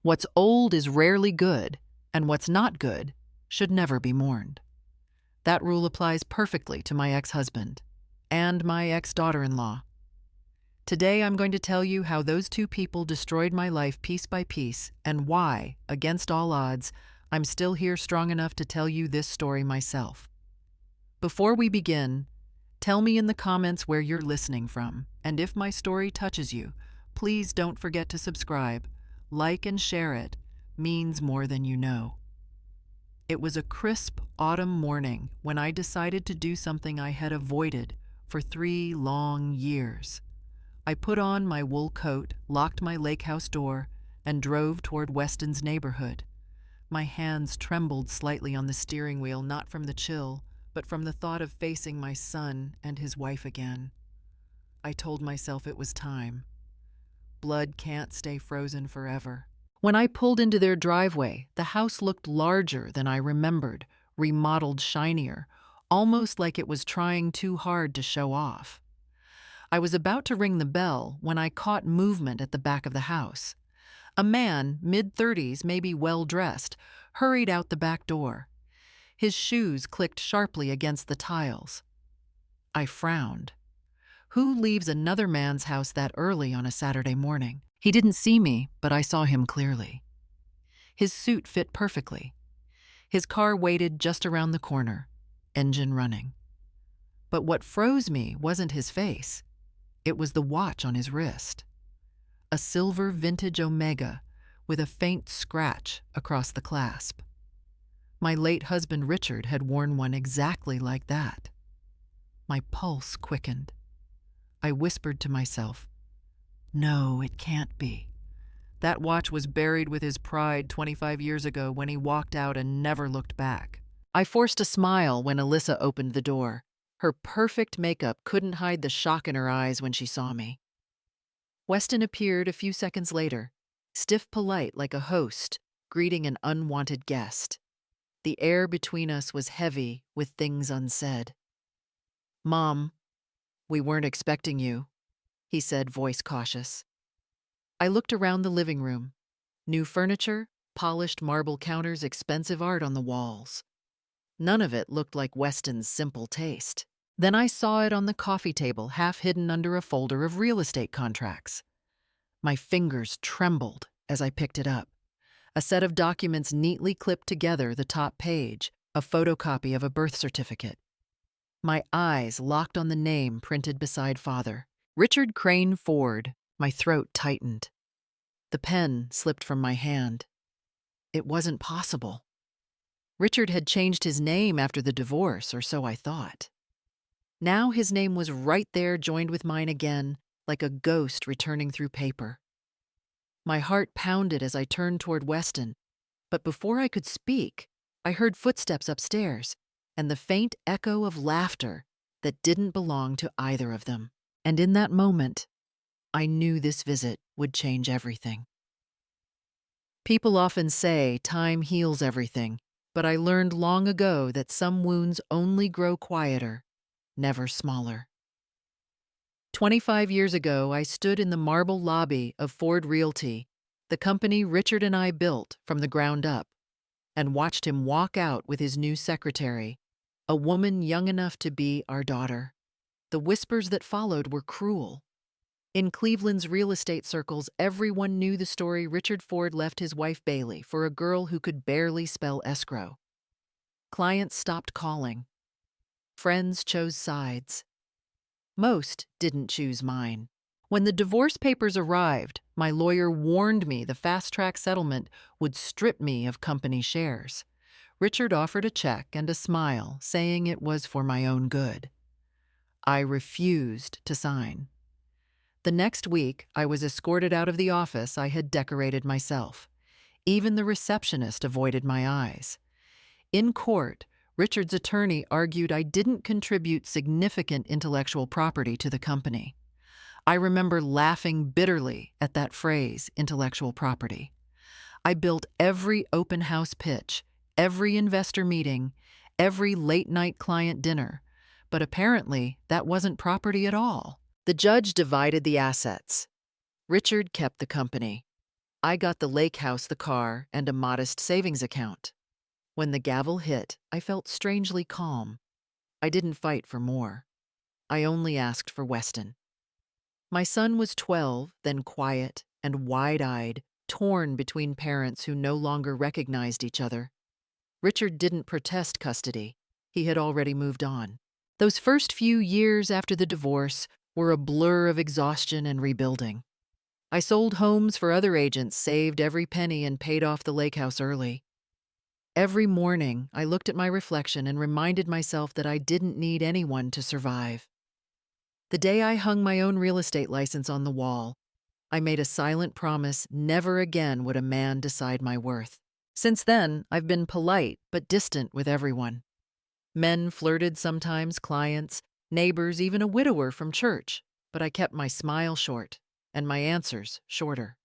What's old is rarely good, and what's not good should never be mourned. That rule applies perfectly to my ex-husband and my ex-daughter-in-law. Today I'm going to tell you how those two people destroyed my life piece by piece and why, against all odds, I'm still here strong enough to tell you this story myself. Before we begin, tell me in the comments where you're listening from, and if my story touches you, please don't forget to subscribe. Like and share it means more than you know. It was a crisp autumn morning when I decided to do something I had avoided for 3 long years. I put on my wool coat, locked my lake house door, and drove toward Weston's neighborhood. My hands trembled slightly on the steering wheel, not from the chill, but from the thought of facing my son and his wife again. I told myself it was time. Blood can't stay frozen forever. When I pulled into their driveway, the house looked larger than I remembered, remodeled, shinier, almost like it was trying too hard to show off. I was about to ring the bell when I caught movement at the back of the house. A man, mid-30s, maybe well-dressed, hurried out the back door. His shoes clicked sharply against the tiles. I frowned. Who leaves another man's house that early on a Saturday morning? He didn't see me, but I saw him clearly. His suit fit perfectly. His car waited just around the corner, engine running. But what froze me wasn't his face. It was the watch on his wrist. A silver vintage Omega with a faint scratch across the clasp. My late husband Richard had worn one exactly like that. My pulse quickened. I whispered to myself, "No, it can't be." That watch was buried with his pride 25 years ago when he walked out and never looked back. I forced a smile when Alyssa opened the door. Her perfect makeup couldn't hide the shock in her eyes when she saw me. Weston appeared a few seconds later, stiff polite like a host, greeting an unwanted guest. The air between us was heavy with things unsaid. "Mom, we weren't expecting you," he said, voice cautious. I looked around the living room. New furniture, polished marble counters, expensive art on the walls. None of it looked like Weston's simple taste. Then I saw it on the coffee table, half hidden under a folder of real estate contracts. My fingers trembled as I picked it up. A set of documents neatly clipped together, the top page, a photocopy of a birth certificate. My eyes locked on the name printed beside father. Richard Crane Ford. My throat tightened. The pen slipped from my hand. It wasn't possible. Richard had changed his name after the divorce, or so I thought. Now his name was right there, joined with mine again, like a ghost returning through paper. My heart pounded as I turned toward Weston, but before I could speak, I heard footsteps upstairs and the faint echo of laughter that didn't belong to either of them. And in that moment, I knew this visit would change everything. People often say time heals everything, but I learned long ago that some wounds only grow quieter, never smaller. 25 years ago, I stood in the marble lobby of Ford Realty, the company Richard and I built from the ground up, and watched him walk out with his new secretary, a woman young enough to be our daughter. The whispers that followed were cruel. In Cleveland's real estate circles, everyone knew the story Richard Ford left his wife Bailey for a girl who could barely spell escrow. Clients stopped calling. Friends chose sides. Most didn't choose mine. When the divorce papers arrived, my lawyer warned me the fast-track settlement would strip me of company shares. Richard offered a check and a smile, saying it was for my own good. I refused to sign. The next week, I was escorted out of the office I had decorated myself. Even the receptionist avoided my eyes. In court, Richard's attorney argued I didn't contribute significant intellectual property to the company. I remember laughing bitterly at that phrase, intellectual property. I built every open house pitch, every investor meeting, every late-night client dinner, but apparently that wasn't property at all. The judge divided the assets. Richard kept the company. I got the lake house, the car, and a modest savings account. When the gavel hit, I felt strangely calm. I didn't fight for more. I only asked for Weston. My son was 12, then quiet and wide-eyed, torn between parents who no longer recognized each other. Richard didn't protest custody. He had already moved on. Those first few years after the divorce were a blur of exhaustion and rebuilding. I sold homes for other agents, saved every penny, and paid off the lake house early. Every morning, I looked at my reflection and reminded myself that I didn't need anyone to survive. The day I hung my own real estate license on the wall, I made a silent promise never again would a man decide my worth. Since then, I've been polite but distant with everyone. Men flirted sometimes, clients, neighbors, even a widower from church, but I kept my smile short and my answers shorter.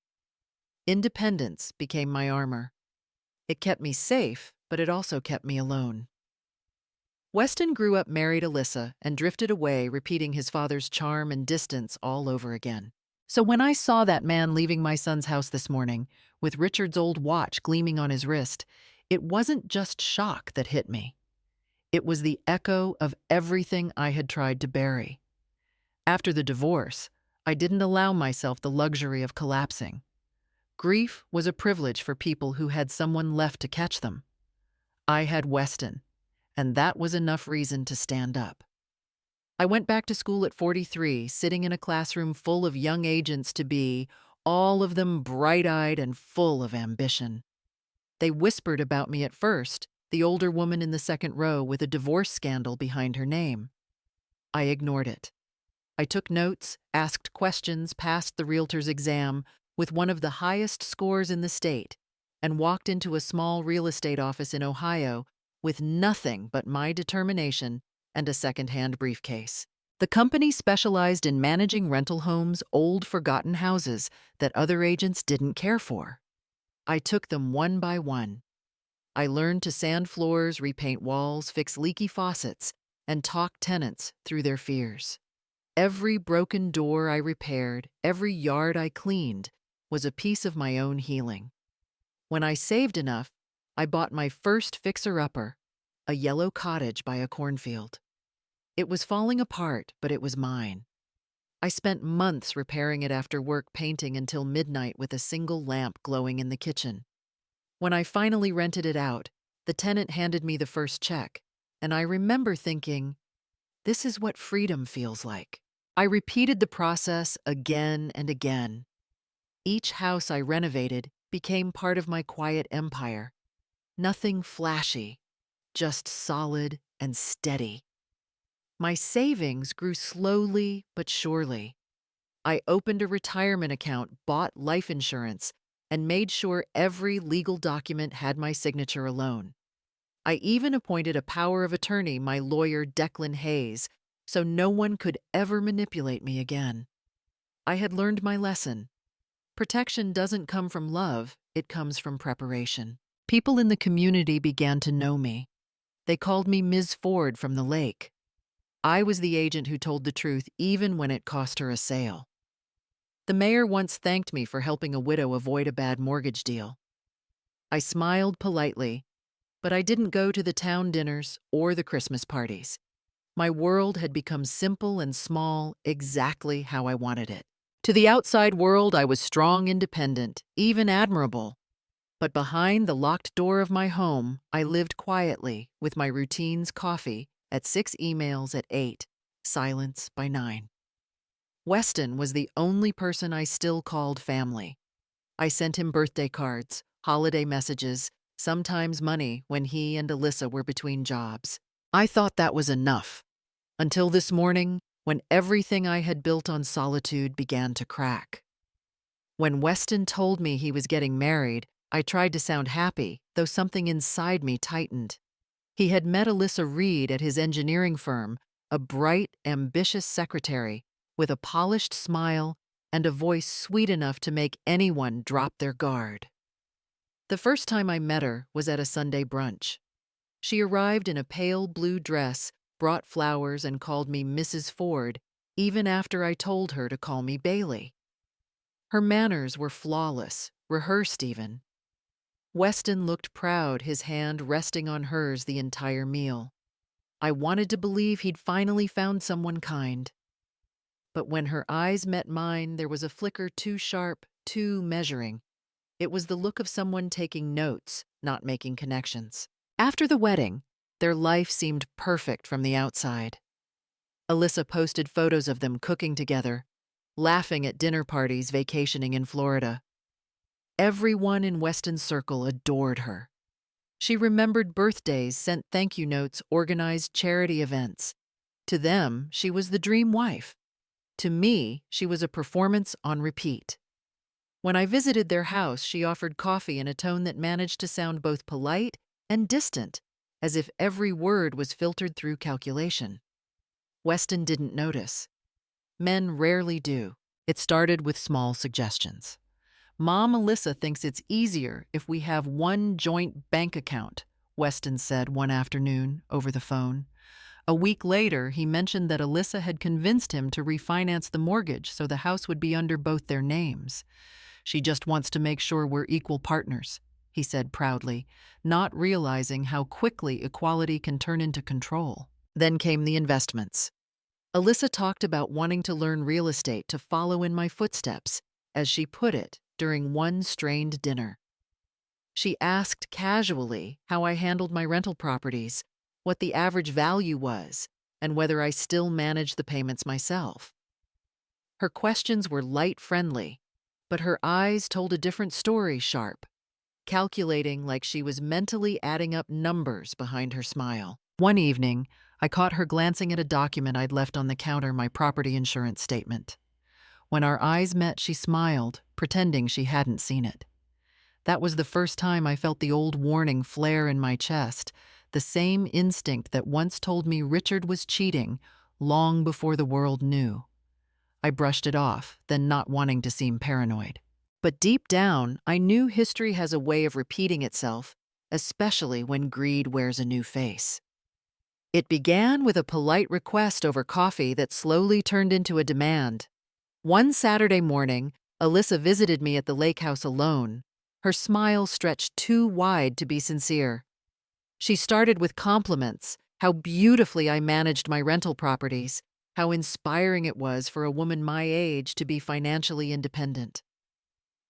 Independence became my armor. It kept me safe, but it also kept me alone. Weston grew up, married Alyssa, and drifted away, repeating his father's charm and distance all over again. So when I saw that man leaving my son's house this morning, with Richard's old watch gleaming on his wrist, it wasn't just shock that hit me. It was the echo of everything I had tried to bury. After the divorce, I didn't allow myself the luxury of collapsing. Grief was a privilege for people who had someone left to catch them. I had Weston, and that was enough reason to stand up. I went back to school at 43, sitting in a classroom full of young agents-to-be, all of them bright-eyed and full of ambition. They whispered about me at first, the older woman in the second row with a divorce scandal behind her name. I ignored it. I took notes, asked questions, passed the realtor's exam with one of the highest scores in the state, and walked into a small real estate office in Ohio with nothing but my determination and a second-hand briefcase. The company specialized in managing rental homes, old forgotten houses that other agents didn't care for. I took them one by one. I learned to sand floors, repaint walls, fix leaky faucets, and talk tenants through their fears. Every broken door I repaired, every yard I cleaned, was a piece of my own healing. When I saved enough, I bought my first fixer-upper, a yellow cottage by a cornfield. It was falling apart, but it was mine. I spent months repairing it after work, painting until midnight with a single lamp glowing in the kitchen. When I finally rented it out, the tenant handed me the first check, and I remember thinking, this is what freedom feels like. I repeated the process again and again. Each house I renovated became part of my quiet empire. Nothing flashy, just solid and steady. My savings grew slowly but surely. I opened a retirement account, bought life insurance, and made sure every legal document had my signature alone. I even appointed a power of attorney, my lawyer Declan Hayes, so no one could ever manipulate me again. I had learned my lesson. Protection doesn't come from love, it comes from preparation. People in the community began to know me. They called me Ms. Ford from the lake. I was the agent who told the truth even when it cost her a sale. The mayor once thanked me for helping a widow avoid a bad mortgage deal. I smiled politely, but I didn't go to the town dinners or the Christmas parties. My world had become simple and small, exactly how I wanted it. To the outside world, I was strong, independent, even admirable. But behind the locked door of my home, I lived quietly with my routines: coffee at 6, emails at 8, silence by 9. Weston was the only person I still called family. I sent him birthday cards, holiday messages, sometimes money when he and Alyssa were between jobs. I thought that was enough, until this morning when everything I had built on solitude began to crack. When Weston told me he was getting married, I tried to sound happy, though something inside me tightened. He had met Alyssa Reed at his engineering firm, a bright, ambitious secretary with a polished smile and a voice sweet enough to make anyone drop their guard. The first time I met her was at a Sunday brunch. She arrived in a pale blue dress, brought flowers, and called me Mrs. Ford, even after I told her to call me Bailey. Her manners were flawless, rehearsed even. Weston looked proud, his hand resting on hers the entire meal. I wanted to believe he'd finally found someone kind. But when her eyes met mine, there was a flicker too sharp, too measuring. It was the look of someone taking notes, not making connections. After the wedding, their life seemed perfect from the outside. Alyssa posted photos of them cooking together, laughing at dinner parties, vacationing in Florida. Everyone in Weston's circle adored her. She remembered birthdays, sent thank you notes, organized charity events. To them, she was the dream wife. To me, she was a performance on repeat. When I visited their house, she offered coffee in a tone that managed to sound both polite and distant, as if every word was filtered through calculation. Weston didn't notice. Men rarely do. It started with small suggestions. Mom Alyssa thinks it's easier if we have one joint bank account, Weston said one afternoon over the phone. A week later, he mentioned that Alyssa had convinced him to refinance the mortgage so the house would be under both their names. She just wants to make sure we're equal partners, he said proudly, not realizing how quickly equality can turn into control. Then came the investments. Alyssa talked about wanting to learn real estate to follow in my footsteps, as she put it, during one strained dinner. She asked casually how I handled my rental properties, what the average value was, and whether I still managed the payments myself. Her questions were light-friendly, but her eyes told a different story, sharp, calculating like she was mentally adding up numbers behind her smile. One evening, I caught her glancing at a document I'd left on the counter, my property insurance statement. When our eyes met, she smiled, pretending she hadn't seen it. That was the first time I felt the old warning flare in my chest, the same instinct that once told me Richard was cheating long before the world knew. I brushed it off, then not wanting to seem paranoid. But deep down, I knew history has a way of repeating itself, especially when greed wears a new face. It began with a polite request over coffee that slowly turned into a demand. One Saturday morning, Alyssa visited me at the lake house alone. Her smile stretched too wide to be sincere. She started with compliments, how beautifully I managed my rental properties, how inspiring it was for a woman my age to be financially independent.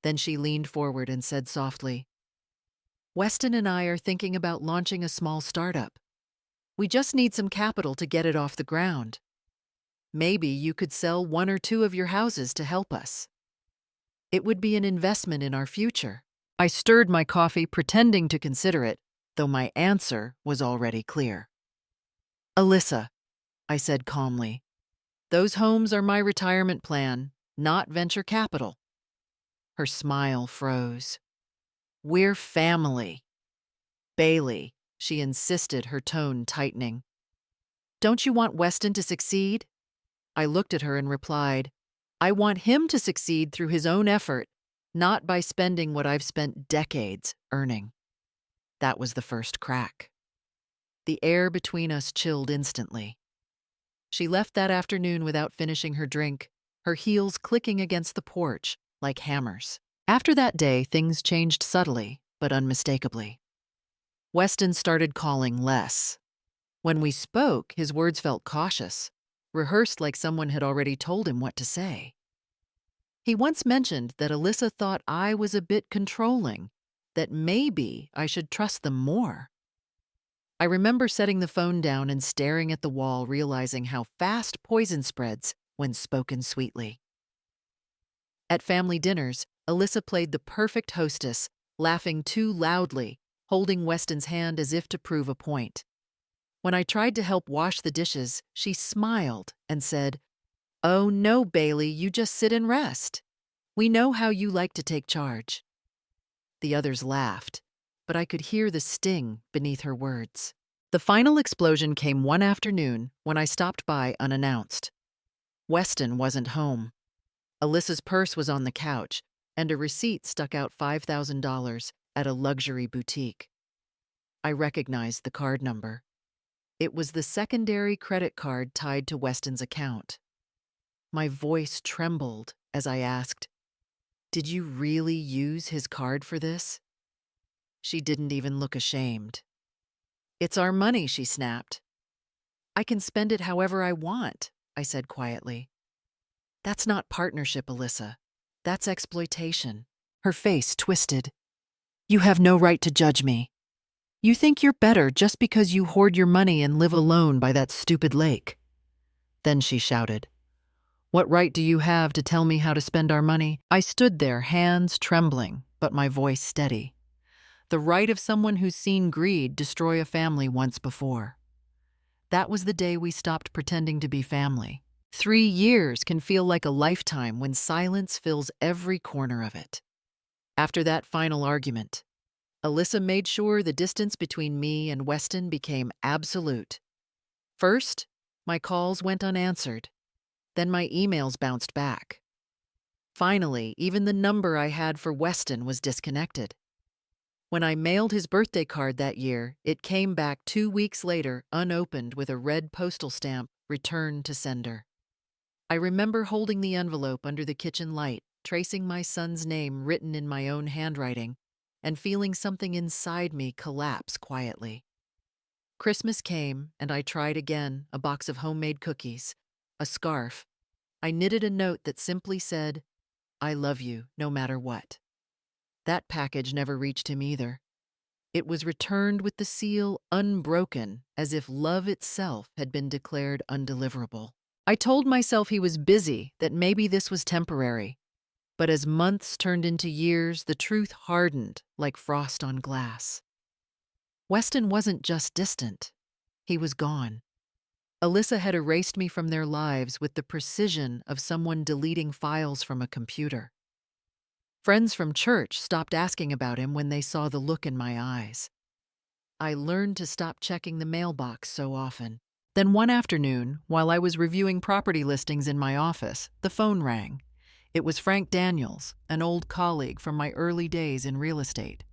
Then she leaned forward and said softly, "Weston and I are thinking about launching a small startup. We just need some capital to get it off the ground. Maybe you could sell one or two of your houses to help us. It would be an investment in our future." I stirred my coffee, pretending to consider it, though my answer was already clear. "Alyssa," I said calmly, "those homes are my retirement plan, not venture capital." Her smile froze. "We're family." "Bailey," she insisted, her tone tightening. "Don't you want Weston to succeed?" I looked at her and replied, "I want him to succeed through his own effort, not by spending what I've spent decades earning." That was the first crack. The air between us chilled instantly. She left that afternoon without finishing her drink, her heels clicking against the porch like hammers. After that day, things changed subtly, but unmistakably. Weston started calling less. When we spoke, his words felt cautious, rehearsed like someone had already told him what to say. He once mentioned that Alyssa thought I was a bit controlling, that maybe I should trust them more. I remember setting the phone down and staring at the wall, realizing how fast poison spreads when spoken sweetly. At family dinners, Alyssa played the perfect hostess, laughing too loudly, holding Weston's hand as if to prove a point. When I tried to help wash the dishes, she smiled and said, "Oh no, Bailey, you just sit and rest. We know how you like to take charge." The others laughed, but I could hear the sting beneath her words. The final explosion came one afternoon when I stopped by unannounced. Weston wasn't home. Alyssa's purse was on the couch, and a receipt stuck out $5,000 at a luxury boutique. I recognized the card number. It was the secondary credit card tied to Weston's account. My voice trembled as I asked, Did you really use his card for this? She didn't even look ashamed. It's our money, she snapped. I can spend it however I want, I said quietly. That's not partnership, Alyssa. That's exploitation. Her face twisted. You have no right to judge me. You think you're better just because you hoard your money and live alone by that stupid lake. Then she shouted, What right do you have to tell me how to spend our money? I stood there, hands trembling, but my voice steady. The right of someone who's seen greed destroy a family once before. That was the day we stopped pretending to be family. 3 years can feel like a lifetime when silence fills every corner of it. After that final argument, Alyssa made sure the distance between me and Weston became absolute. First, my calls went unanswered. Then my emails bounced back. Finally, even the number I had for Weston was disconnected. When I mailed his birthday card that year, it came back 2 weeks later, unopened with a red postal stamp, returned to sender. I remember holding the envelope under the kitchen light, tracing my son's name written in my own handwriting, and feeling something inside me collapse quietly. Christmas came, and I tried again, a box of homemade cookies, a scarf. I knitted a note that simply said, I love you, no matter what. That package never reached him either. It was returned with the seal unbroken, as if love itself had been declared undeliverable. I told myself he was busy, that maybe this was temporary. But as months turned into years, the truth hardened like frost on glass. Weston wasn't just distant. He was gone. Alyssa had erased me from their lives with the precision of someone deleting files from a computer. Friends from church stopped asking about him when they saw the look in my eyes. I learned to stop checking the mailbox so often. Then one afternoon, while I was reviewing property listings in my office, the phone rang. It was Frank Daniels, an old colleague from my early days in real estate.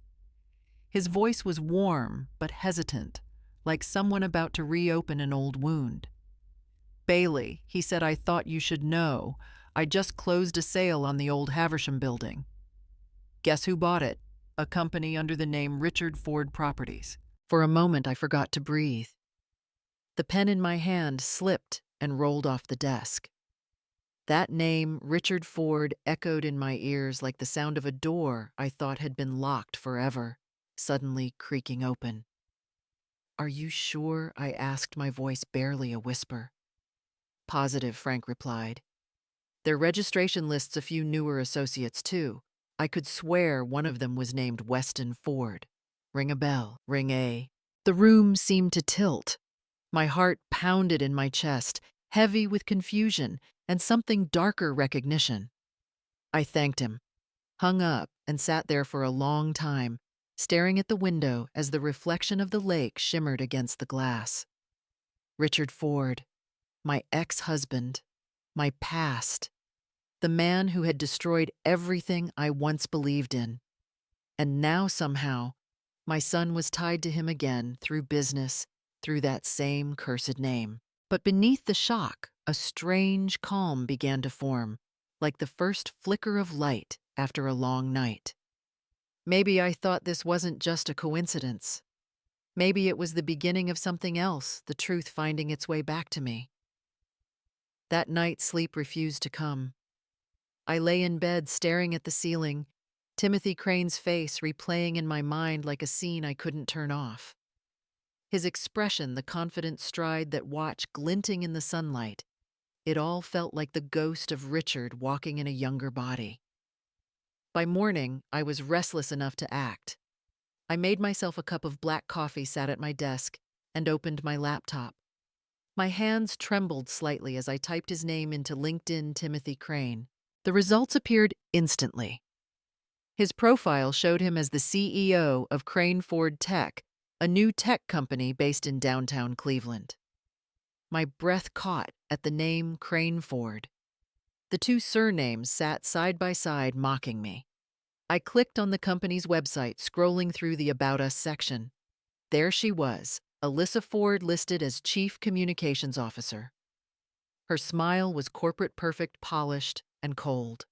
His voice was warm but hesitant, like someone about to reopen an old wound. Bailey, he said, I thought you should know. I just closed a sale on the old Haversham building. Guess who bought it? A company under the name Richard Ford Properties. For a moment, I forgot to breathe. The pen in my hand slipped and rolled off the desk. That name, Richard Ford, echoed in my ears like the sound of a door I thought had been locked forever, suddenly creaking open. Are you sure? I asked, my voice barely a whisper. Positive, Frank replied. Their registration lists a few newer associates, too. I could swear one of them was named Weston Ford. Ring a bell, ring a. The room seemed to tilt. My heart pounded in my chest, heavy with confusion and something darker recognition. I thanked him, hung up, and sat there for a long time, staring at the window as the reflection of the lake shimmered against the glass. Richard Ford, my ex-husband, my past, the man who had destroyed everything I once believed in. And now somehow, my son was tied to him again through business, through that same cursed name. But beneath the shock, a strange calm began to form, like the first flicker of light after a long night. Maybe I thought this wasn't just a coincidence. Maybe it was the beginning of something else, the truth finding its way back to me. That night, sleep refused to come. I lay in bed staring at the ceiling, Timothy Crane's face replaying in my mind like a scene I couldn't turn off. His expression, the confident stride that watched glinting in the sunlight, it all felt like the ghost of Richard walking in a younger body. By morning, I was restless enough to act. I made myself a cup of black coffee, sat at my desk, and opened my laptop. My hands trembled slightly as I typed his name into LinkedIn Timothy Crane. The results appeared instantly. His profile showed him as the CEO of Crane Ford Tech, a new tech company based in downtown Cleveland. My breath caught at the name Crane Ford. The two surnames sat side by side, mocking me. I clicked on the company's website, scrolling through the About Us section. There she was, Alyssa Ford, listed as Chief Communications Officer. Her smile was corporate perfect, polished, and cold.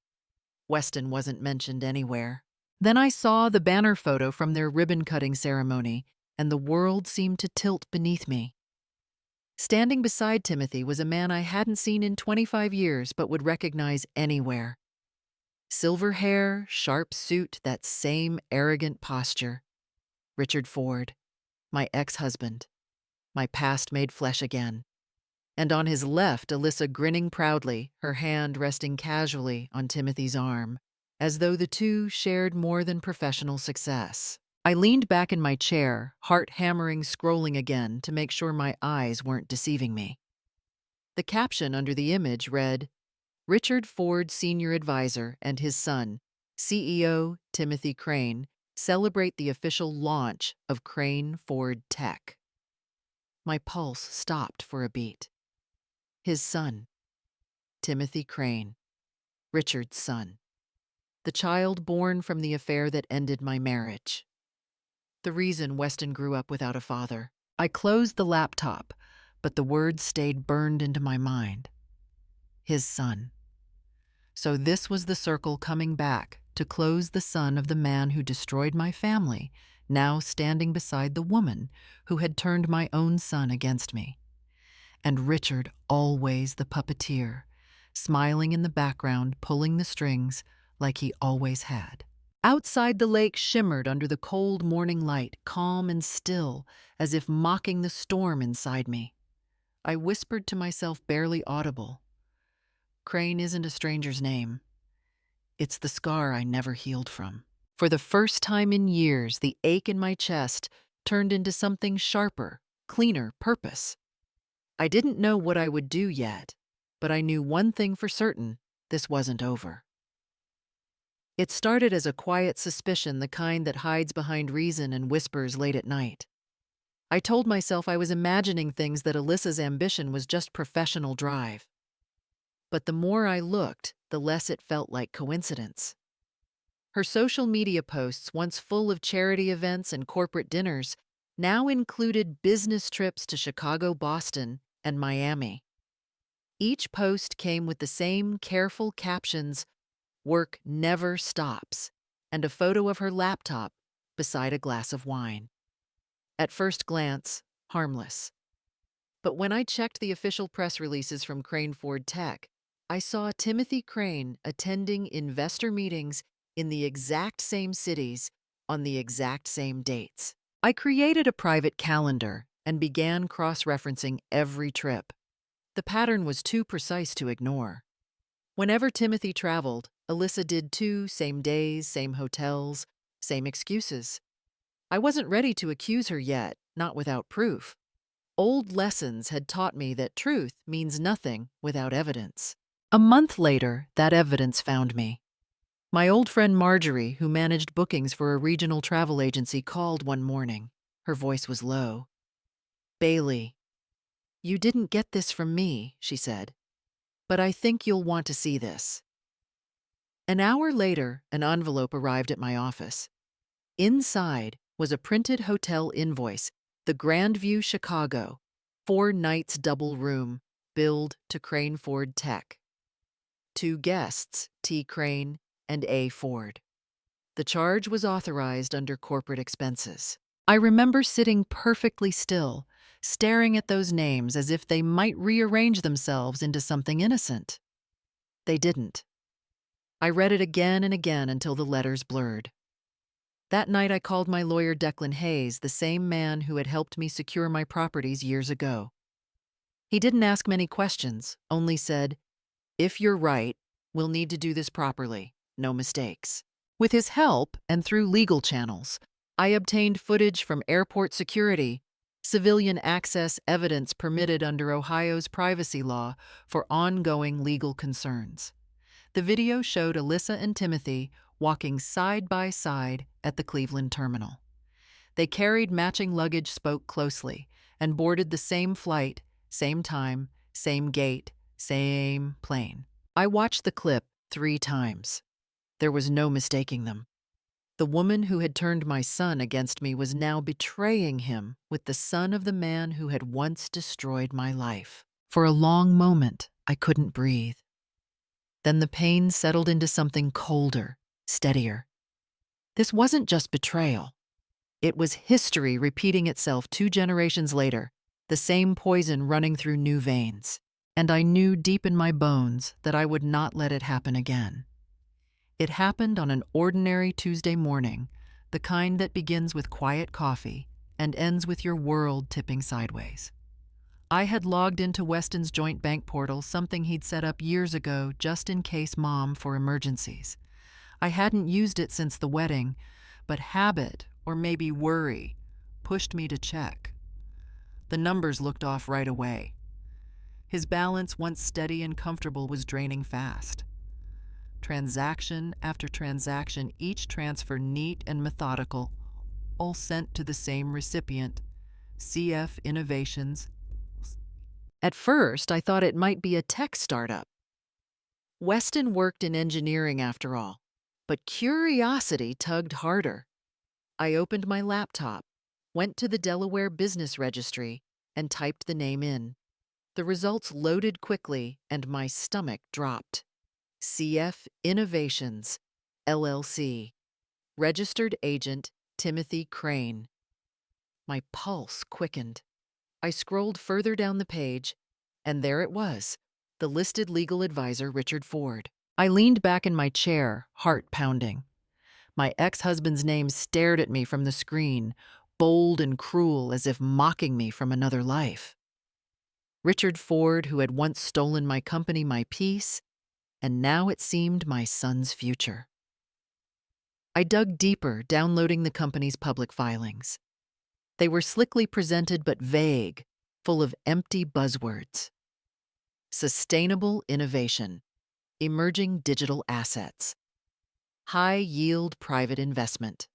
Weston wasn't mentioned anywhere. Then I saw the banner photo from their ribbon-cutting ceremony, and the world seemed to tilt beneath me. Standing beside Timothy was a man I hadn't seen in 25 years but would recognize anywhere. Silver hair, sharp suit, that same arrogant posture. Richard Ford, my ex-husband, my past made flesh again. And on his left, Alyssa grinning proudly, her hand resting casually on Timothy's arm, as though the two shared more than professional success. I leaned back in my chair, heart hammering, scrolling again to make sure my eyes weren't deceiving me. The caption under the image read, Richard Ford Senior Advisor and his son, CEO Timothy Crane, celebrate the official launch of Crane Ford Tech. My pulse stopped for a beat. His son, Timothy Crane, Richard's son. The child born from the affair that ended my marriage. The reason Weston grew up without a father. I closed the laptop, but the words stayed burned into my mind. His son. So this was the circle coming back to close the son of the man who destroyed my family, now standing beside the woman who had turned my own son against me. And Richard, always the puppeteer, smiling in the background, pulling the strings like he always had. Outside, the lake shimmered under the cold morning light, calm and still, as if mocking the storm inside me. I whispered to myself, barely audible, Crane isn't a stranger's name. It's the scar I never healed from. For the first time in years, the ache in my chest turned into something sharper, cleaner purpose. I didn't know what I would do yet, but I knew one thing for certain: this wasn't over. It started as a quiet suspicion, the kind that hides behind reason and whispers late at night. I told myself I was imagining things, that Alyssa's ambition was just professional drive. But the more I looked, the less it felt like coincidence. Her social media posts, once full of charity events and corporate dinners, now included business trips to Chicago, Boston, and Miami. Each post came with the same careful captions, "Work never stops," and a photo of her laptop beside a glass of wine. At first glance, harmless. But when I checked the official press releases from Crane Ford Tech, I saw Timothy Crane attending investor meetings in the exact same cities on the exact same dates. I created a private calendar and began cross-referencing every trip. The pattern was too precise to ignore. Whenever Timothy traveled, Alyssa did too, same days, same hotels, same excuses. I wasn't ready to accuse her yet, not without proof. Old lessons had taught me that truth means nothing without evidence. A month later, that evidence found me. My old friend Marjorie, who managed bookings for a regional travel agency, called one morning. Her voice was low. "Bailey, you didn't get this from me," she said, "but I think you'll want to see this." An hour later, an envelope arrived at my office. Inside was a printed hotel invoice, the Grand View Chicago, 4 nights double room, billed to Crane Ford Tech. 2 guests, T. Crane and A. Ford. The charge was authorized under corporate expenses. I remember sitting perfectly still, staring at those names as if they might rearrange themselves into something innocent. They didn't. I read it again and again until the letters blurred. That night I called my lawyer Declan Hayes, the same man who had helped me secure my properties years ago. He didn't ask many questions, only said, "If you're right, we'll need to do this properly, no mistakes." With his help, and through legal channels, I obtained footage from airport security, civilian access evidence permitted under Ohio's privacy law for ongoing legal concerns. The video showed Alyssa and Timothy walking side by side at the Cleveland terminal. They carried matching luggage, spoke closely, and boarded the same flight, same time, same gate, same plane. I watched the clip 3 times. There was no mistaking them. The woman who had turned my son against me was now betraying him with the son of the man who had once destroyed my life. For a long moment, I couldn't breathe. Then the pain settled into something colder, steadier. This wasn't just betrayal. It was history repeating itself 2 generations later, the same poison running through new veins. And I knew deep in my bones that I would not let it happen again. It happened on an ordinary Tuesday morning, the kind that begins with quiet coffee and ends with your world tipping sideways. I had logged into Weston's joint bank portal, something he'd set up years ago just in case Mom for emergencies. I hadn't used it since the wedding, but habit, or maybe worry, pushed me to check. The numbers looked off right away. His balance, once steady and comfortable, was draining fast. Transaction after transaction, each transfer neat and methodical, all sent to the same recipient, CF Innovations. At first, I thought it might be a tech startup. Weston worked in engineering after all, but curiosity tugged harder. I opened my laptop, went to the Delaware Business Registry, and typed the name in. The results loaded quickly, and my stomach dropped. CF Innovations, LLC. Registered agent Timothy Crane. My pulse quickened. I scrolled further down the page, and there it was, the listed legal advisor, Richard Ford. I leaned back in my chair, heart pounding. My ex-husband's name stared at me from the screen, bold and cruel, as if mocking me from another life. Richard Ford, who had once stolen my company, my peace, and now it seemed my son's future. I dug deeper, downloading the company's public filings. They were slickly presented but vague, full of empty buzzwords. Sustainable innovation, emerging digital assets, high-yield private investment.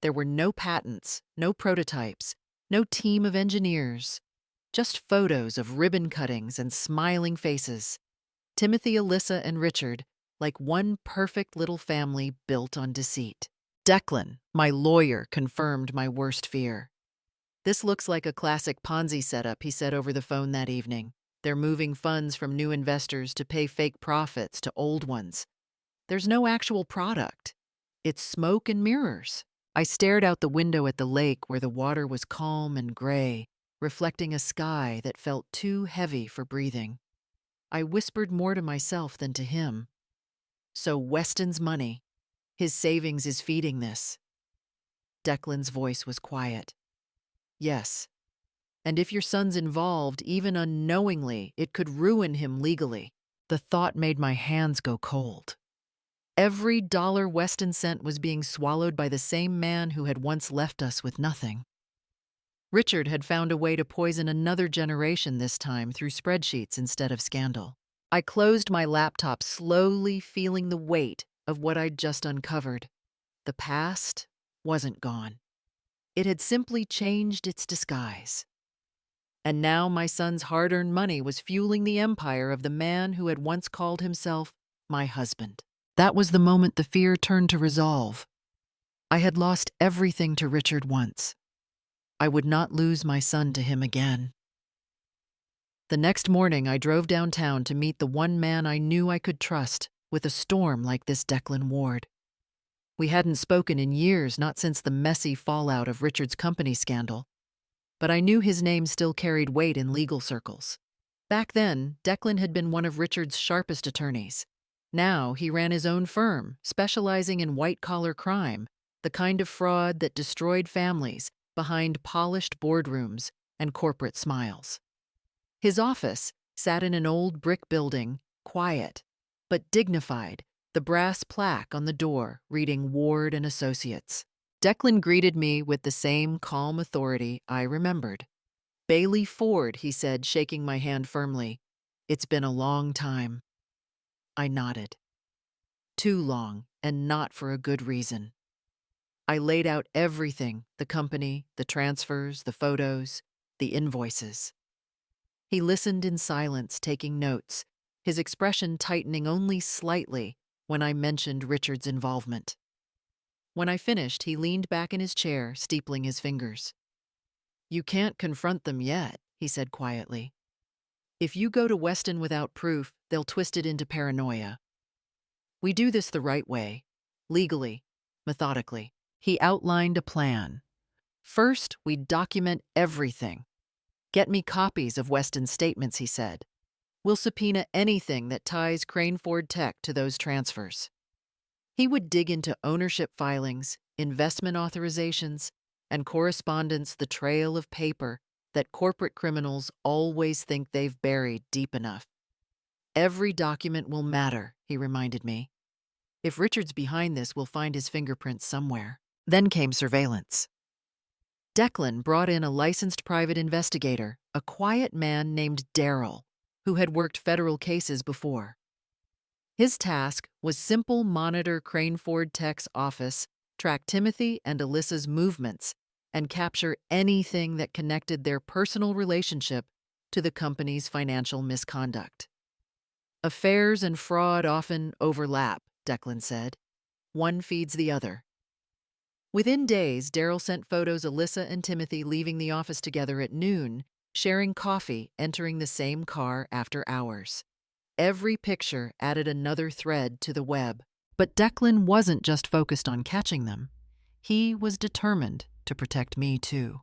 There were no patents, no prototypes, no team of engineers, just photos of ribbon cuttings and smiling faces. Timothy, Alyssa, and Richard, like one perfect little family built on deceit. Declan, my lawyer, confirmed my worst fear. "This looks like a classic Ponzi setup," he said over the phone that evening. "They're moving funds from new investors to pay fake profits to old ones. There's no actual product. It's smoke and mirrors." I stared out the window at the lake where the water was calm and gray, reflecting a sky that felt too heavy for breathing. I whispered more to myself than to him. "So Weston's money, his savings, is feeding this." Declan's voice was quiet. "Yes. And if your son's involved, even unknowingly, it could ruin him legally." The thought made my hands go cold. Every dollar Weston sent was being swallowed by the same man who had once left us with nothing. Richard had found a way to poison another generation, this time through spreadsheets instead of scandal. I closed my laptop, slowly feeling the weight of what I'd just uncovered. The past wasn't gone. It had simply changed its disguise. And now my son's hard-earned money was fueling the empire of the man who had once called himself my husband. That was the moment the fear turned to resolve. I had lost everything to Richard once. I would not lose my son to him again. The next morning, I drove downtown to meet the one man I knew I could trust with a storm like this, Declan Ward. We hadn't spoken in years, not since the messy fallout of Richard's company scandal, but I knew his name still carried weight in legal circles. Back then, Declan had been one of Richard's sharpest attorneys. Now he ran his own firm, specializing in white-collar crime, the kind of fraud that destroyed families behind polished boardrooms and corporate smiles. His office sat in an old brick building, quiet but dignified, the brass plaque on the door reading Ward and Associates. Declan greeted me with the same calm authority I remembered. "Bailey Ford," he said, shaking my hand firmly. "It's been a long time." I nodded. Too long, and not for a good reason. I laid out everything, the company, the transfers, the photos, the invoices. He listened in silence, taking notes, his expression tightening only slightly when I mentioned Richard's involvement. When I finished, he leaned back in his chair, steepling his fingers. "You can't confront them yet," he said quietly. "If you go to Weston without proof, they'll twist it into paranoia. We do this the right way, legally, methodically. He outlined a plan. First, we document everything. Get me copies of Weston's statements, he said. We'll subpoena anything that ties Crane Ford Tech to those transfers. He would dig into ownership filings, investment authorizations, and correspondence, the trail of paper that corporate criminals always think they've buried deep enough. Every document will matter, he reminded me. If Richard's behind this, we'll find his fingerprints somewhere. Then came surveillance. Declan brought in a licensed private investigator, a quiet man named Daryl, who had worked federal cases before. His task was simple: monitor Crane Ford Tech's office, track Timothy and Alyssa's movements, and capture anything that connected their personal relationship to the company's financial misconduct. Affairs and fraud often overlap, Declan said. One feeds the other. Within days, Daryl sent photos of Alyssa and Timothy leaving the office together at noon, sharing coffee, entering the same car after hours. Every picture added another thread to the web. But Declan wasn't just focused on catching them. He was determined to protect me too.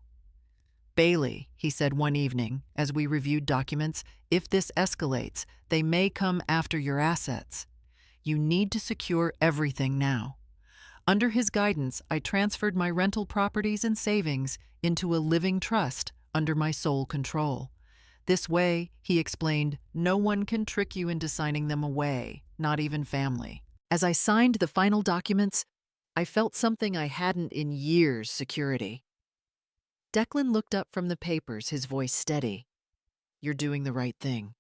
Bailey, he said one evening as we reviewed documents, if this escalates, they may come after your assets. You need to secure everything now. Under his guidance, I transferred my rental properties and savings into a living trust under my sole control. This way, he explained, no one can trick you into signing them away, not even family. As I signed the final documents, I felt something I hadn't in years: security. Declan looked up from the papers, his voice steady. You're doing the right thing.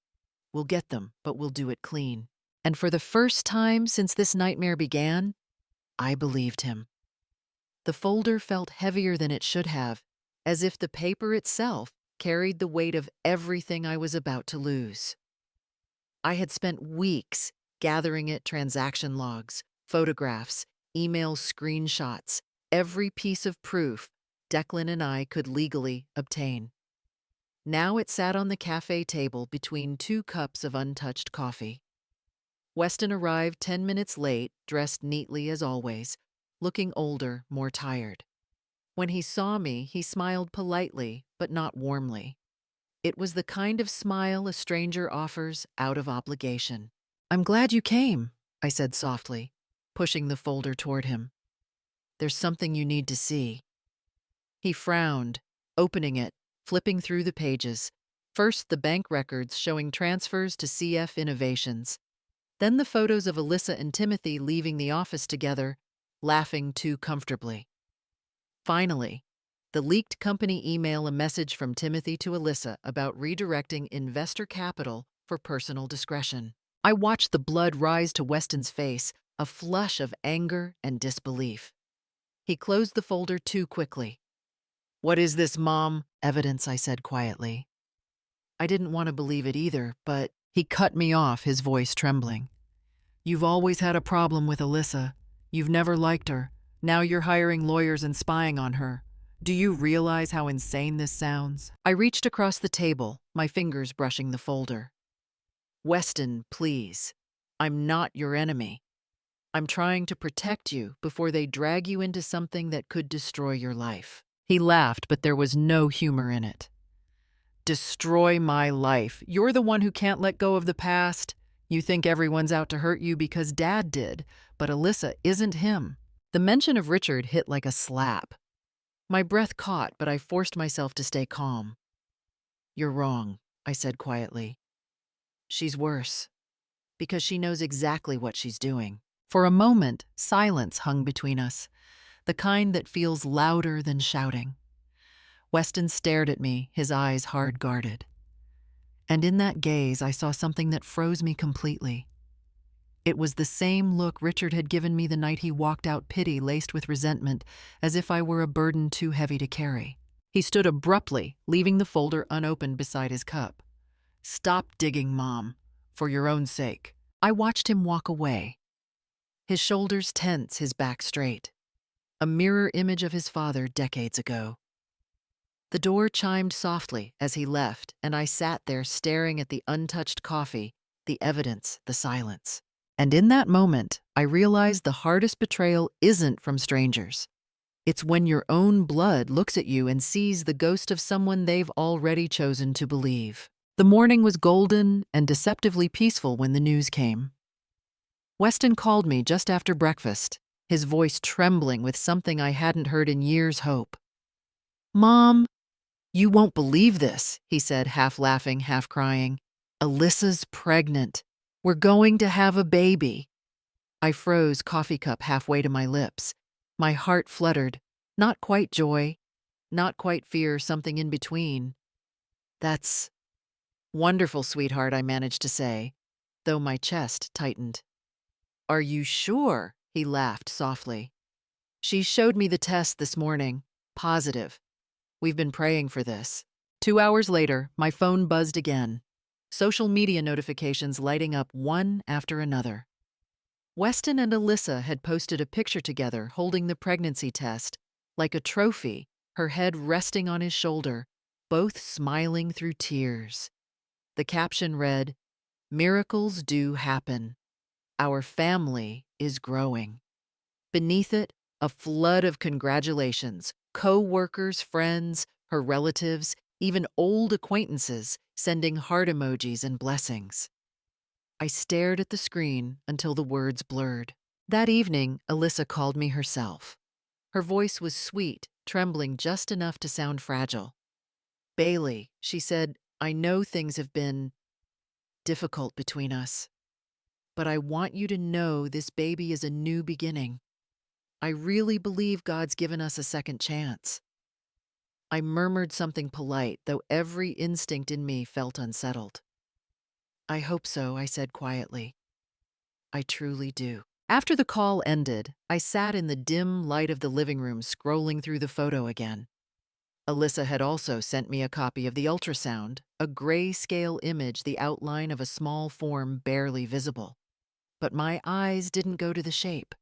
We'll get them, but we'll do it clean. And for the first time since this nightmare began, I believed him. The folder felt heavier than it should have, as if the paper itself carried the weight of everything I was about to lose. I had spent weeks gathering it: transaction logs, photographs, email screenshots, every piece of proof Declan and I could legally obtain. Now it sat on the cafe table between 2 cups of untouched coffee. Weston arrived 10 minutes late, dressed neatly as always, looking older, more tired. When he saw me, he smiled politely, but not warmly. It was the kind of smile a stranger offers out of obligation. I'm glad you came, I said softly, pushing the folder toward him. There's something you need to see. He frowned, opening it, flipping through the pages. First, the bank records showing transfers to CF Innovations. Then the photos of Alyssa and Timothy leaving the office together, laughing too comfortably. Finally, the leaked company email: a message from Timothy to Alyssa about redirecting investor capital for personal discretion. I watched the blood rise to Weston's face, a flush of anger and disbelief. He closed the folder too quickly. What is this, Mom? Evidence, I said quietly. I didn't want to believe it either, but he cut me off, his voice trembling. You've always had a problem with Alyssa. You've never liked her. Now you're hiring lawyers and spying on her. Do you realize how insane this sounds? I reached across the table, my fingers brushing the folder. Weston, please. I'm not your enemy. I'm trying to protect you before they drag you into something that could destroy your life. He laughed, but there was no humor in it. Destroy my life? You're the one who can't let go of the past. You think everyone's out to hurt you because Dad did, but Alyssa isn't him. The mention of Richard hit like a slap. My breath caught, but I forced myself to stay calm. You're wrong, I said quietly. She's worse, because she knows exactly what she's doing. For a moment, silence hung between us, the kind that feels louder than shouting. Weston stared at me, his eyes hard-guarded. And in that gaze, I saw something that froze me completely. It was the same look Richard had given me the night he walked out, pity laced with resentment, as if I were a burden too heavy to carry. He stood abruptly, leaving the folder unopened beside his cup. Stop digging, Mom, for your own sake. I watched him walk away. His shoulders tense, his back straight. A mirror image of his father decades ago. The door chimed softly as he left, and I sat there staring at the untouched coffee, the evidence, the silence. And in that moment, I realized the hardest betrayal isn't from strangers. It's when your own blood looks at you and sees the ghost of someone they've already chosen to believe. The morning was golden and deceptively peaceful when the news came. Weston called me just after breakfast, his voice trembling with something I hadn't heard in years' hope. "Mom, you won't believe this," he said, half laughing, half crying. "Alyssa's pregnant. We're going to have a baby." I froze, coffee cup halfway to my lips. My heart fluttered. Not quite joy, not quite fear, something in between. "That's wonderful, sweetheart," I managed to say, though my chest tightened. "Are you sure?" He laughed softly. "She showed me the test this morning. Positive. We've been praying for this." 2 hours later, my phone buzzed again. Social media notifications lighting up one after another. Weston and Alyssa had posted a picture together holding the pregnancy test, like a trophy, her head resting on his shoulder, both smiling through tears. The caption read, "Miracles do happen. Our family is growing." Beneath it, a flood of congratulations, co-workers, friends, her relatives, even old acquaintances sending heart emojis and blessings. I stared at the screen until the words blurred. That evening, Alyssa called me herself. Her voice was sweet, trembling just enough to sound fragile. "Bailey," she said, "I know things have been difficult between us, but I want you to know this baby is a new beginning. I really believe God's given us a second chance." I murmured something polite, though every instinct in me felt unsettled. "I hope so," I said quietly. "I truly do." After the call ended, I sat in the dim light of the living room scrolling through the photo again. Alyssa had also sent me a copy of the ultrasound, a grayscale image, the outline of a small form barely visible. But my eyes didn't go to the shape.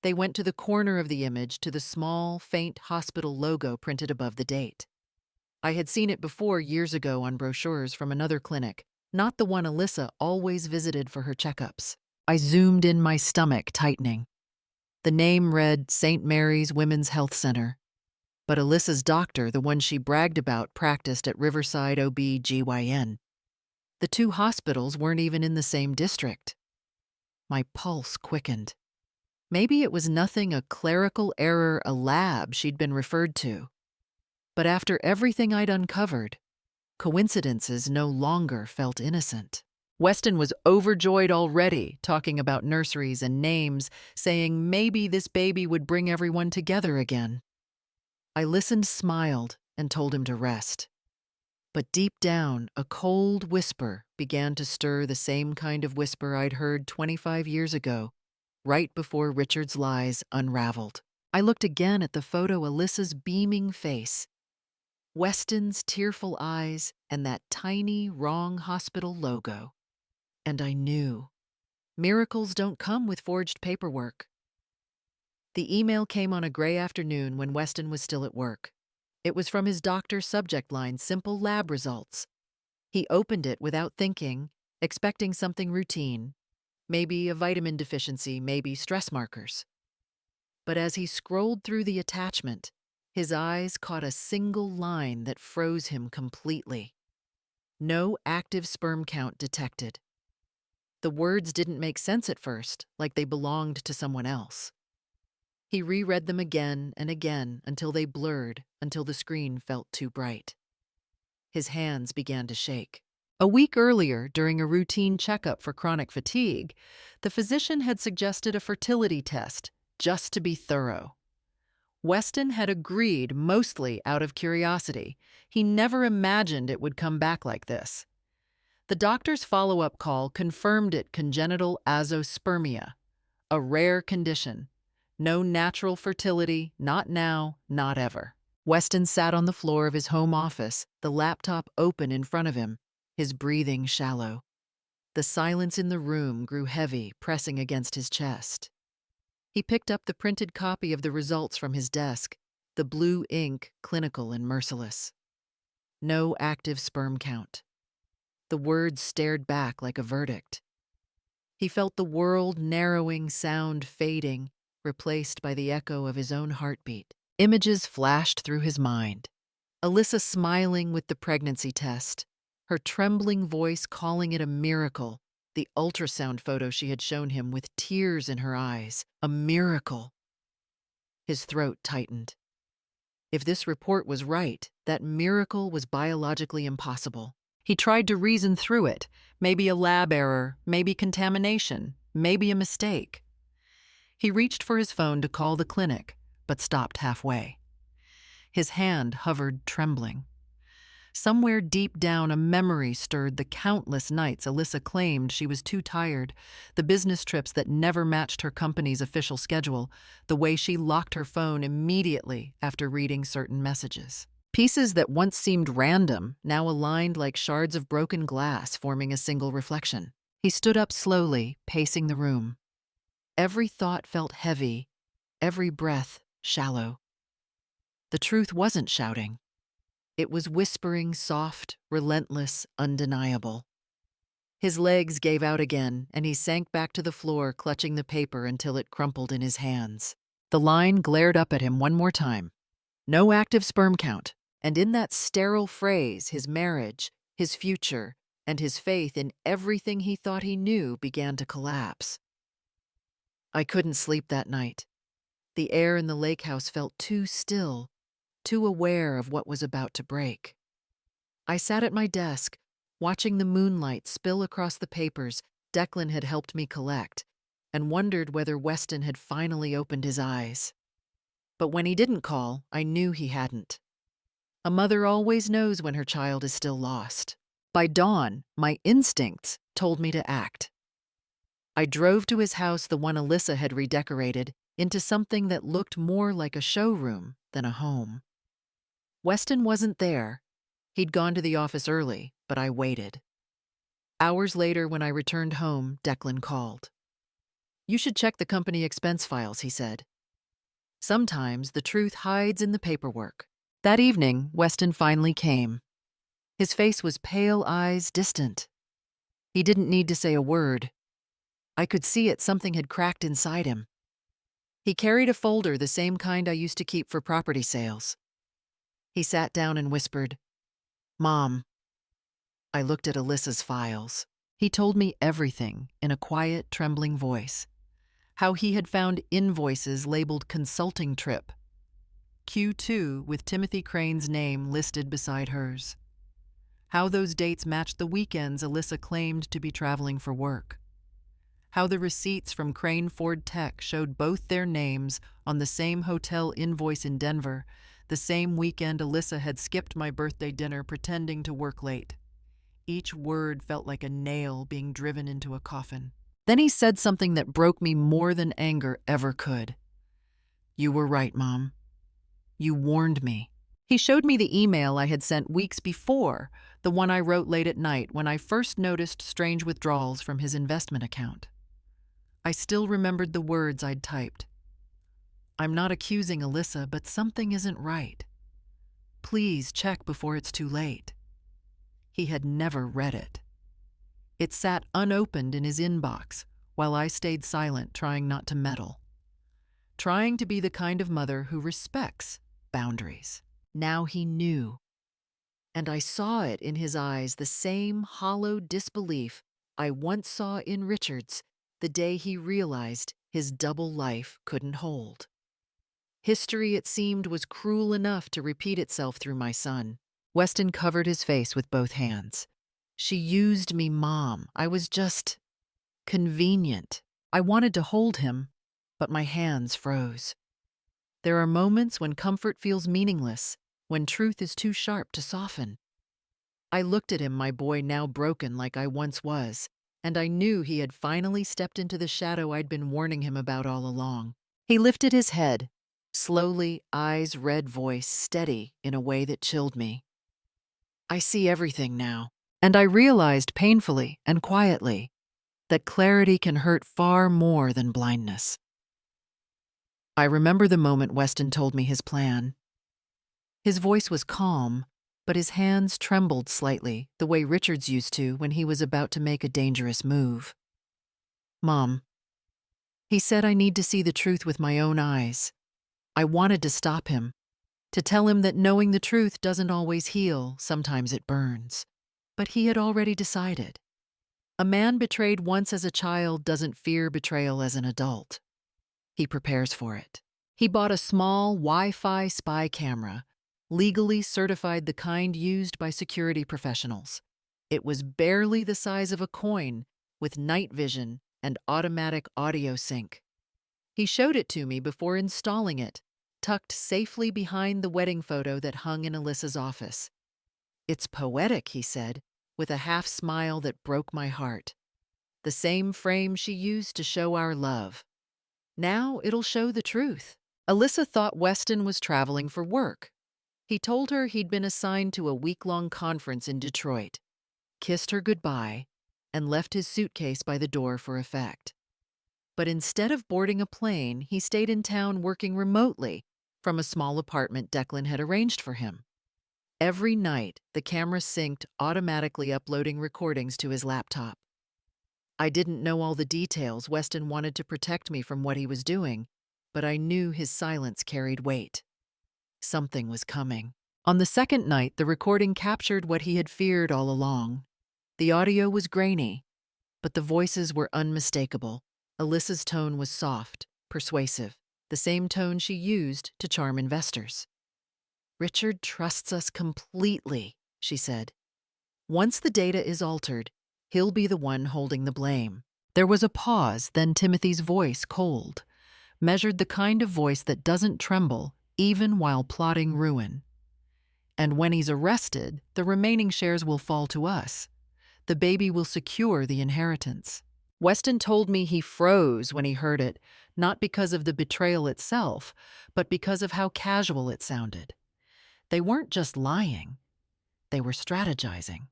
They went to the corner of the image, to the small, faint hospital logo printed above the date. I had seen it before years ago on brochures from another clinic, not the one Alyssa always visited for her checkups. I zoomed in, my stomach tightening. The name read St. Mary's Women's Health Center. But Alyssa's doctor, the one she bragged about, practiced at Riverside OB/GYN. The two hospitals weren't even in the same district. My pulse quickened. Maybe it was nothing, a clerical error, a lab she'd been referred to. But after everything I'd uncovered, coincidences no longer felt innocent. Weston was overjoyed already, talking about nurseries and names, saying maybe this baby would bring everyone together again. I listened, smiled, and told him to rest. But deep down, a cold whisper began to stir, the same kind of whisper I'd heard 25 years ago, right before Richard's lies unraveled. I looked again at the photo, Alyssa's beaming face, Weston's tearful eyes, and that tiny, wrong hospital logo. And I knew. Miracles don't come with forged paperwork. The email came on a gray afternoon when Weston was still at work. It was from his doctor's subject line, simple lab results. He opened it without thinking, expecting something routine, maybe a vitamin deficiency, maybe stress markers. But as he scrolled through the attachment, his eyes caught a single line that froze him completely. No active sperm count detected. The words didn't make sense at first, like they belonged to someone else. He reread them again and again until they blurred, until the screen felt too bright. His hands began to shake. A week earlier, during a routine checkup for chronic fatigue, the physician had suggested a fertility test, just to be thorough. Weston had agreed, mostly out of curiosity. He never imagined it would come back like this. The doctor's follow-up call confirmed it: congenital azoospermia, a rare condition. No natural fertility, not now, not ever. Weston sat on the floor of his home office, the laptop open in front of him, his breathing shallow. The silence in the room grew heavy, pressing against his chest. He picked up the printed copy of the results from his desk, the blue ink clinical and merciless. No active sperm count. The words stared back like a verdict. He felt the world narrowing, sound fading, replaced by the echo of his own heartbeat. Images flashed through his mind. Alyssa smiling with the pregnancy test, her trembling voice calling it a miracle, the ultrasound photo she had shown him with tears in her eyes. A miracle. His throat tightened. If this report was right, that miracle was biologically impossible. He tried to reason through it. Maybe a lab error, maybe contamination, maybe a mistake. He reached for his phone to call the clinic, but stopped halfway. His hand hovered trembling. Somewhere deep down, a memory stirred the countless nights Alyssa claimed she was too tired, the business trips that never matched her company's official schedule, the way she locked her phone immediately after reading certain messages. Pieces that once seemed random now aligned like shards of broken glass, forming a single reflection. He stood up slowly, pacing the room. Every thought felt heavy, every breath shallow. The truth wasn't shouting. It was whispering, soft, relentless, undeniable. His legs gave out again, and he sank back to the floor, clutching the paper until it crumpled in his hands. The line glared up at him one more time. No active sperm count, and in that sterile phrase, his marriage, his future, and his faith in everything he thought he knew began to collapse. I couldn't sleep that night. The air in the lake house felt too still, too aware of what was about to break. I sat at my desk, watching the moonlight spill across the papers Declan had helped me collect, and wondered whether Weston had finally opened his eyes. But when he didn't call, I knew he hadn't. A mother always knows when her child is still lost. By dawn, my instincts told me to act. I drove to his house, the one Alyssa had redecorated, into something that looked more like a showroom than a home. Weston wasn't there. He'd gone to the office early, but I waited. Hours later, when I returned home, Declan called. "You should check the company expense files," he said. "Sometimes the truth hides in the paperwork." That evening, Weston finally came. His face was pale, eyes distant. He didn't need to say a word. I could see it, something had cracked inside him. He carried a folder, the same kind I used to keep for property sales. He sat down and whispered, "Mom." I looked at Alyssa's files. He told me everything in a quiet, trembling voice. How he had found invoices labeled consulting trip, Q2 with Timothy Crane's name listed beside hers. How those dates matched the weekends Alyssa claimed to be traveling for work. How the receipts from Crane Ford Tech showed both their names on the same hotel invoice in Denver, the same weekend Alyssa had skipped my birthday dinner pretending to work late. Each word felt like a nail being driven into a coffin. Then he said something that broke me more than anger ever could. "You were right, Mom. You warned me." He showed me the email I had sent weeks before, the one I wrote late at night when I first noticed strange withdrawals from his investment account. I still remembered the words I'd typed. "I'm not accusing Alyssa, but something isn't right. Please check before it's too late." He had never read it. It sat unopened in his inbox while I stayed silent, trying not to meddle. Trying to be the kind of mother who respects boundaries. Now he knew. And I saw it in his eyes, the same hollow disbelief I once saw in Richard's the day he realized his double life couldn't hold. History, it seemed, was cruel enough to repeat itself through my son. Weston covered his face with both hands. "She used me, Mom. I was just convenient." I wanted to hold him, but my hands froze. There are moments when comfort feels meaningless, when truth is too sharp to soften. I looked at him, my boy now broken like I once was, and I knew he had finally stepped into the shadow I'd been warning him about all along. He lifted his head, slowly, eyes red, voice steady in a way that chilled me. "I see everything now." And I realized painfully and quietly that clarity can hurt far more than blindness. I remember the moment Weston told me his plan. His voice was calm, but his hands trembled slightly, the way Richards used to when he was about to make a dangerous move. Mom, he said I need to see the truth with my own eyes. I wanted to stop him, to tell him that knowing the truth doesn't always heal, sometimes it burns. But he had already decided. A man betrayed once as a child doesn't fear betrayal as an adult. He prepares for it. He bought a small Wi-Fi spy camera, legally certified the kind used by security professionals. It was barely the size of a coin, with night vision and automatic audio sync. He showed it to me before installing it, tucked safely behind the wedding photo that hung in Alyssa's office. "It's poetic," he said, with a half smile that broke my heart. "The same frame she used to show our love. Now it'll show the truth." Alyssa thought Weston was traveling for work. He told her he'd been assigned to a week-long conference in Detroit, kissed her goodbye, and left his suitcase by the door for effect. But instead of boarding a plane, he stayed in town working remotely from a small apartment Declan had arranged for him. Every night, the camera synced, automatically uploading recordings to his laptop. I didn't know all the details. Weston wanted to protect me from what he was doing, but I knew his silence carried weight. Something was coming. On the second night, the recording captured what he had feared all along. The audio was grainy, but the voices were unmistakable. Alyssa's tone was soft, persuasive, the same tone she used to charm investors. "Richard trusts us completely," she said. "Once the data is altered, he'll be the one holding the blame." There was a pause, then Timothy's voice, cold, measured the kind of voice that doesn't tremble even while plotting ruin. "And when he's arrested, the remaining shares will fall to us. The baby will secure the inheritance." Weston told me he froze when he heard it, not because of the betrayal itself, but because of how casual it sounded. They weren't just lying, they were strategizing.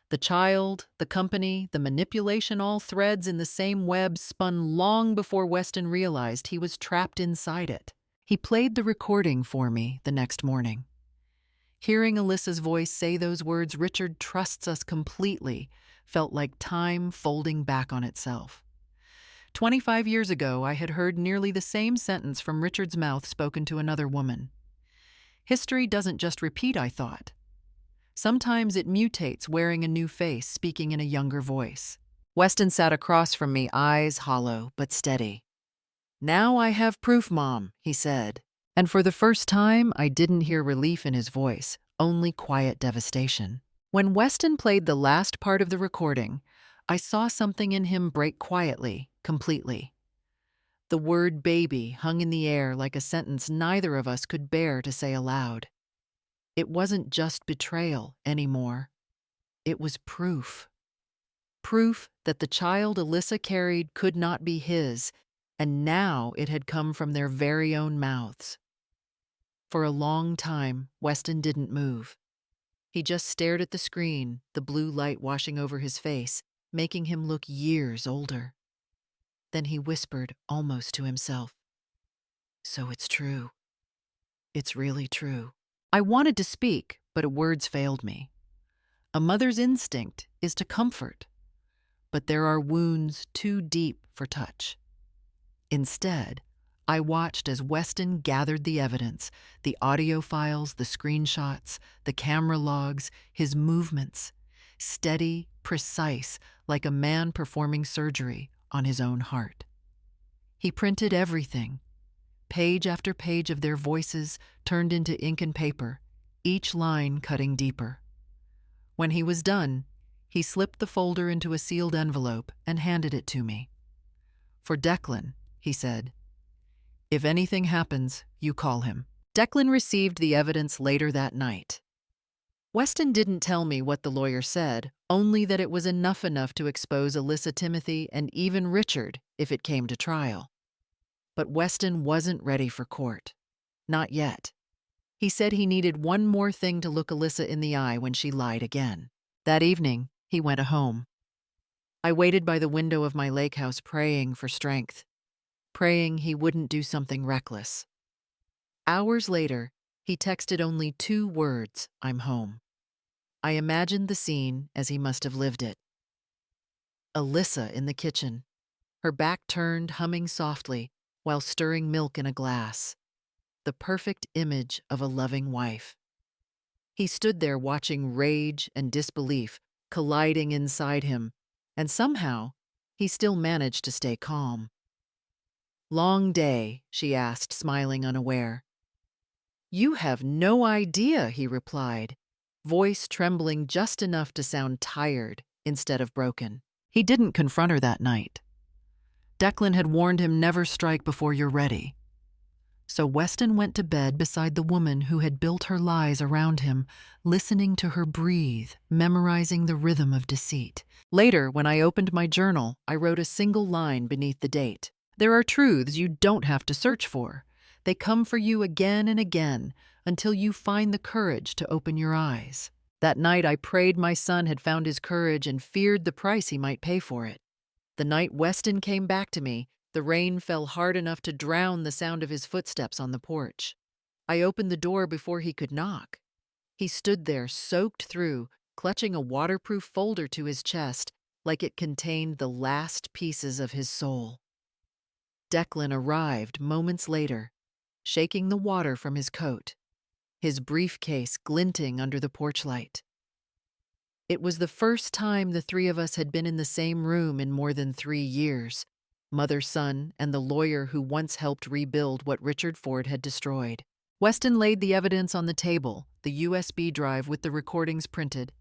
The child, the company, the manipulation, all threads in the same web spun long before Weston realized he was trapped inside it. He played the recording for me the next morning. Hearing Alyssa's voice say those words, "Richard trusts us completely," felt like time folding back on itself. 25 years ago, I had heard nearly the same sentence from Richard's mouth spoken to another woman. History doesn't just repeat, I thought. Sometimes it mutates, wearing a new face, speaking in a younger voice. Weston sat across from me, eyes hollow but steady. "Now I have proof, Mom," he said. And for the first time, I didn't hear relief in his voice, only quiet devastation. When Weston played the last part of the recording, I saw something in him break quietly, completely. The word baby hung in the air like a sentence neither of us could bear to say aloud. It wasn't just betrayal anymore. It was proof. Proof that the child Alyssa carried could not be his, and now it had come from their very own mouths. For a long time, Weston didn't move. He just stared at the screen, the blue light washing over his face, making him look years older. Then he whispered, almost to himself, "So it's true. It's really true." I wanted to speak, but words failed me. A mother's instinct is to comfort, but there are wounds too deep for touch. Instead, I watched as Weston gathered the evidence, the audio files, the screenshots, the camera logs, his movements, steady, precise, like a man performing surgery on his own heart. He printed everything, page after page of their voices turned into ink and paper, each line cutting deeper. When he was done, he slipped the folder into a sealed envelope and handed it to me. "For Declan," he said. "If anything happens, you call him." Declan received the evidence later that night. Weston didn't tell me what the lawyer said, only that it was enough to expose Alyssa, Timothy, and even Richard if it came to trial. But Weston wasn't ready for court. Not yet. He said he needed one more thing to look Alyssa in the eye when she lied again. That evening, he went home. I waited by the window of my lake house praying for strength, praying he wouldn't do something reckless. Hours later, he texted only 2 words, "I'm home." I imagined the scene as he must have lived it. Alyssa in the kitchen, her back turned, humming softly, while stirring milk in a glass. The perfect image of a loving wife. He stood there watching rage and disbelief colliding inside him, and somehow he still managed to stay calm. "Long day?" she asked, smiling unaware. "You have no idea," he replied, voice trembling just enough to sound tired instead of broken. He didn't confront her that night. Declan had warned him, never strike before you're ready. So Weston went to bed beside the woman who had built her lies around him, listening to her breathe, memorizing the rhythm of deceit. Later, when I opened my journal, I wrote a single line beneath the date. There are truths you don't have to search for. They come for you again and again until you find the courage to open your eyes. That night I prayed my son had found his courage and feared the price he might pay for it. The night Weston came back to me, the rain fell hard enough to drown the sound of his footsteps on the porch. I opened the door before he could knock. He stood there, soaked through, clutching a waterproof folder to his chest like it contained the last pieces of his soul. Declan arrived moments later, shaking the water from his coat, his briefcase glinting under the porch light. It was the first time the three of us had been in the same room in more than 3 years, mother, son, and the lawyer who once helped rebuild what Richard Ford had destroyed. Weston laid the evidence on the table, the USB drive with the recordings printed,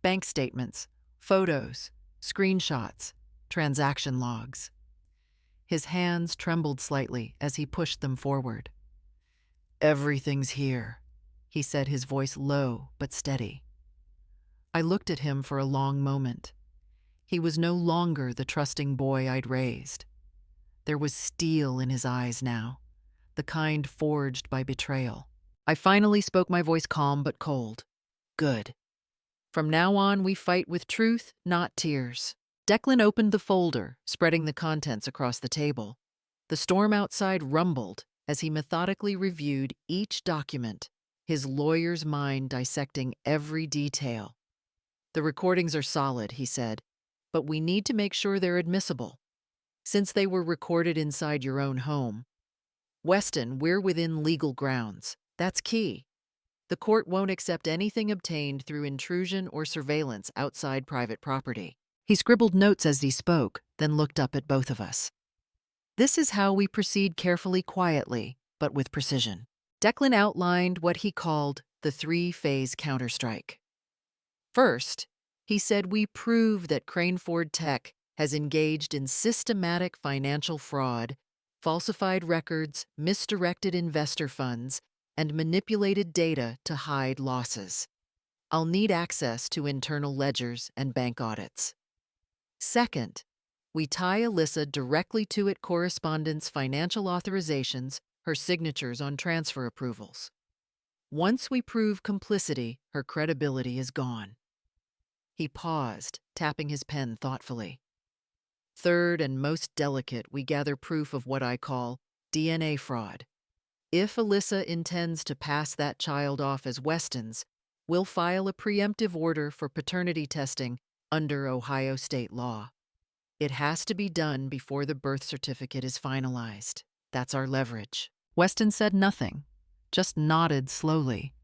bank statements, photos, screenshots, transaction logs. His hands trembled slightly as he pushed them forward. "Everything's here," he said, his voice low but steady. I looked at him for a long moment. He was no longer the trusting boy I'd raised. There was steel in his eyes now, the kind forged by betrayal. I finally spoke, my voice calm but cold. "Good. From now on, we fight with truth, not tears." Declan opened the folder, spreading the contents across the table. The storm outside rumbled as he methodically reviewed each document, his lawyer's mind dissecting every detail. "The recordings are solid," he said, "but we need to make sure they're admissible. Since they were recorded inside your own home, Weston, we're within legal grounds. That's key. The court won't accept anything obtained through intrusion or surveillance outside private property." He scribbled notes as he spoke, then looked up at both of us. "This is how we proceed, carefully, quietly, but with precision." Declan outlined what he called the 3-phase counterstrike. First, he said we prove that Crane Ford Tech has engaged in systematic financial fraud, falsified records, misdirected investor funds, and manipulated data to hide losses. I'll need access to internal ledgers and bank audits. Second, we tie Alyssa directly to it correspondence, financial authorizations, her signatures on transfer approvals. Once we prove complicity, her credibility is gone. He paused, tapping his pen thoughtfully. Third and most delicate, we gather proof of what I call DNA fraud. If Alyssa intends to pass that child off as Weston's, we'll file a preemptive order for paternity testing under Ohio state law. It has to be done before the birth certificate is finalized. That's our leverage. Weston said nothing, just nodded slowly.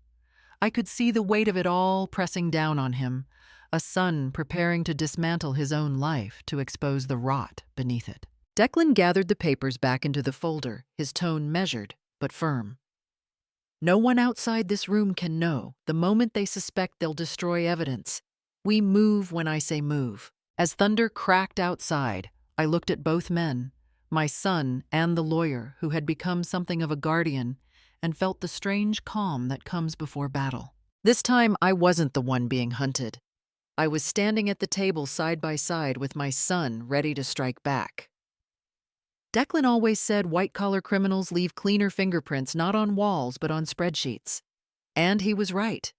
I could see the weight of it all pressing down on him, a son preparing to dismantle his own life to expose the rot beneath it. Declan gathered the papers back into the folder, his tone measured but firm. "No one outside this room can know. The moment they suspect, they'll destroy evidence. We move when I say move." As thunder cracked outside, I looked at both men, my son and the lawyer who had become something of a guardian, and felt the strange calm that comes before battle. This time, I wasn't the one being hunted. I was standing at the table side by side with my son, ready to strike back. Declan always said white-collar criminals leave cleaner fingerprints not on walls but on spreadsheets. And he was right.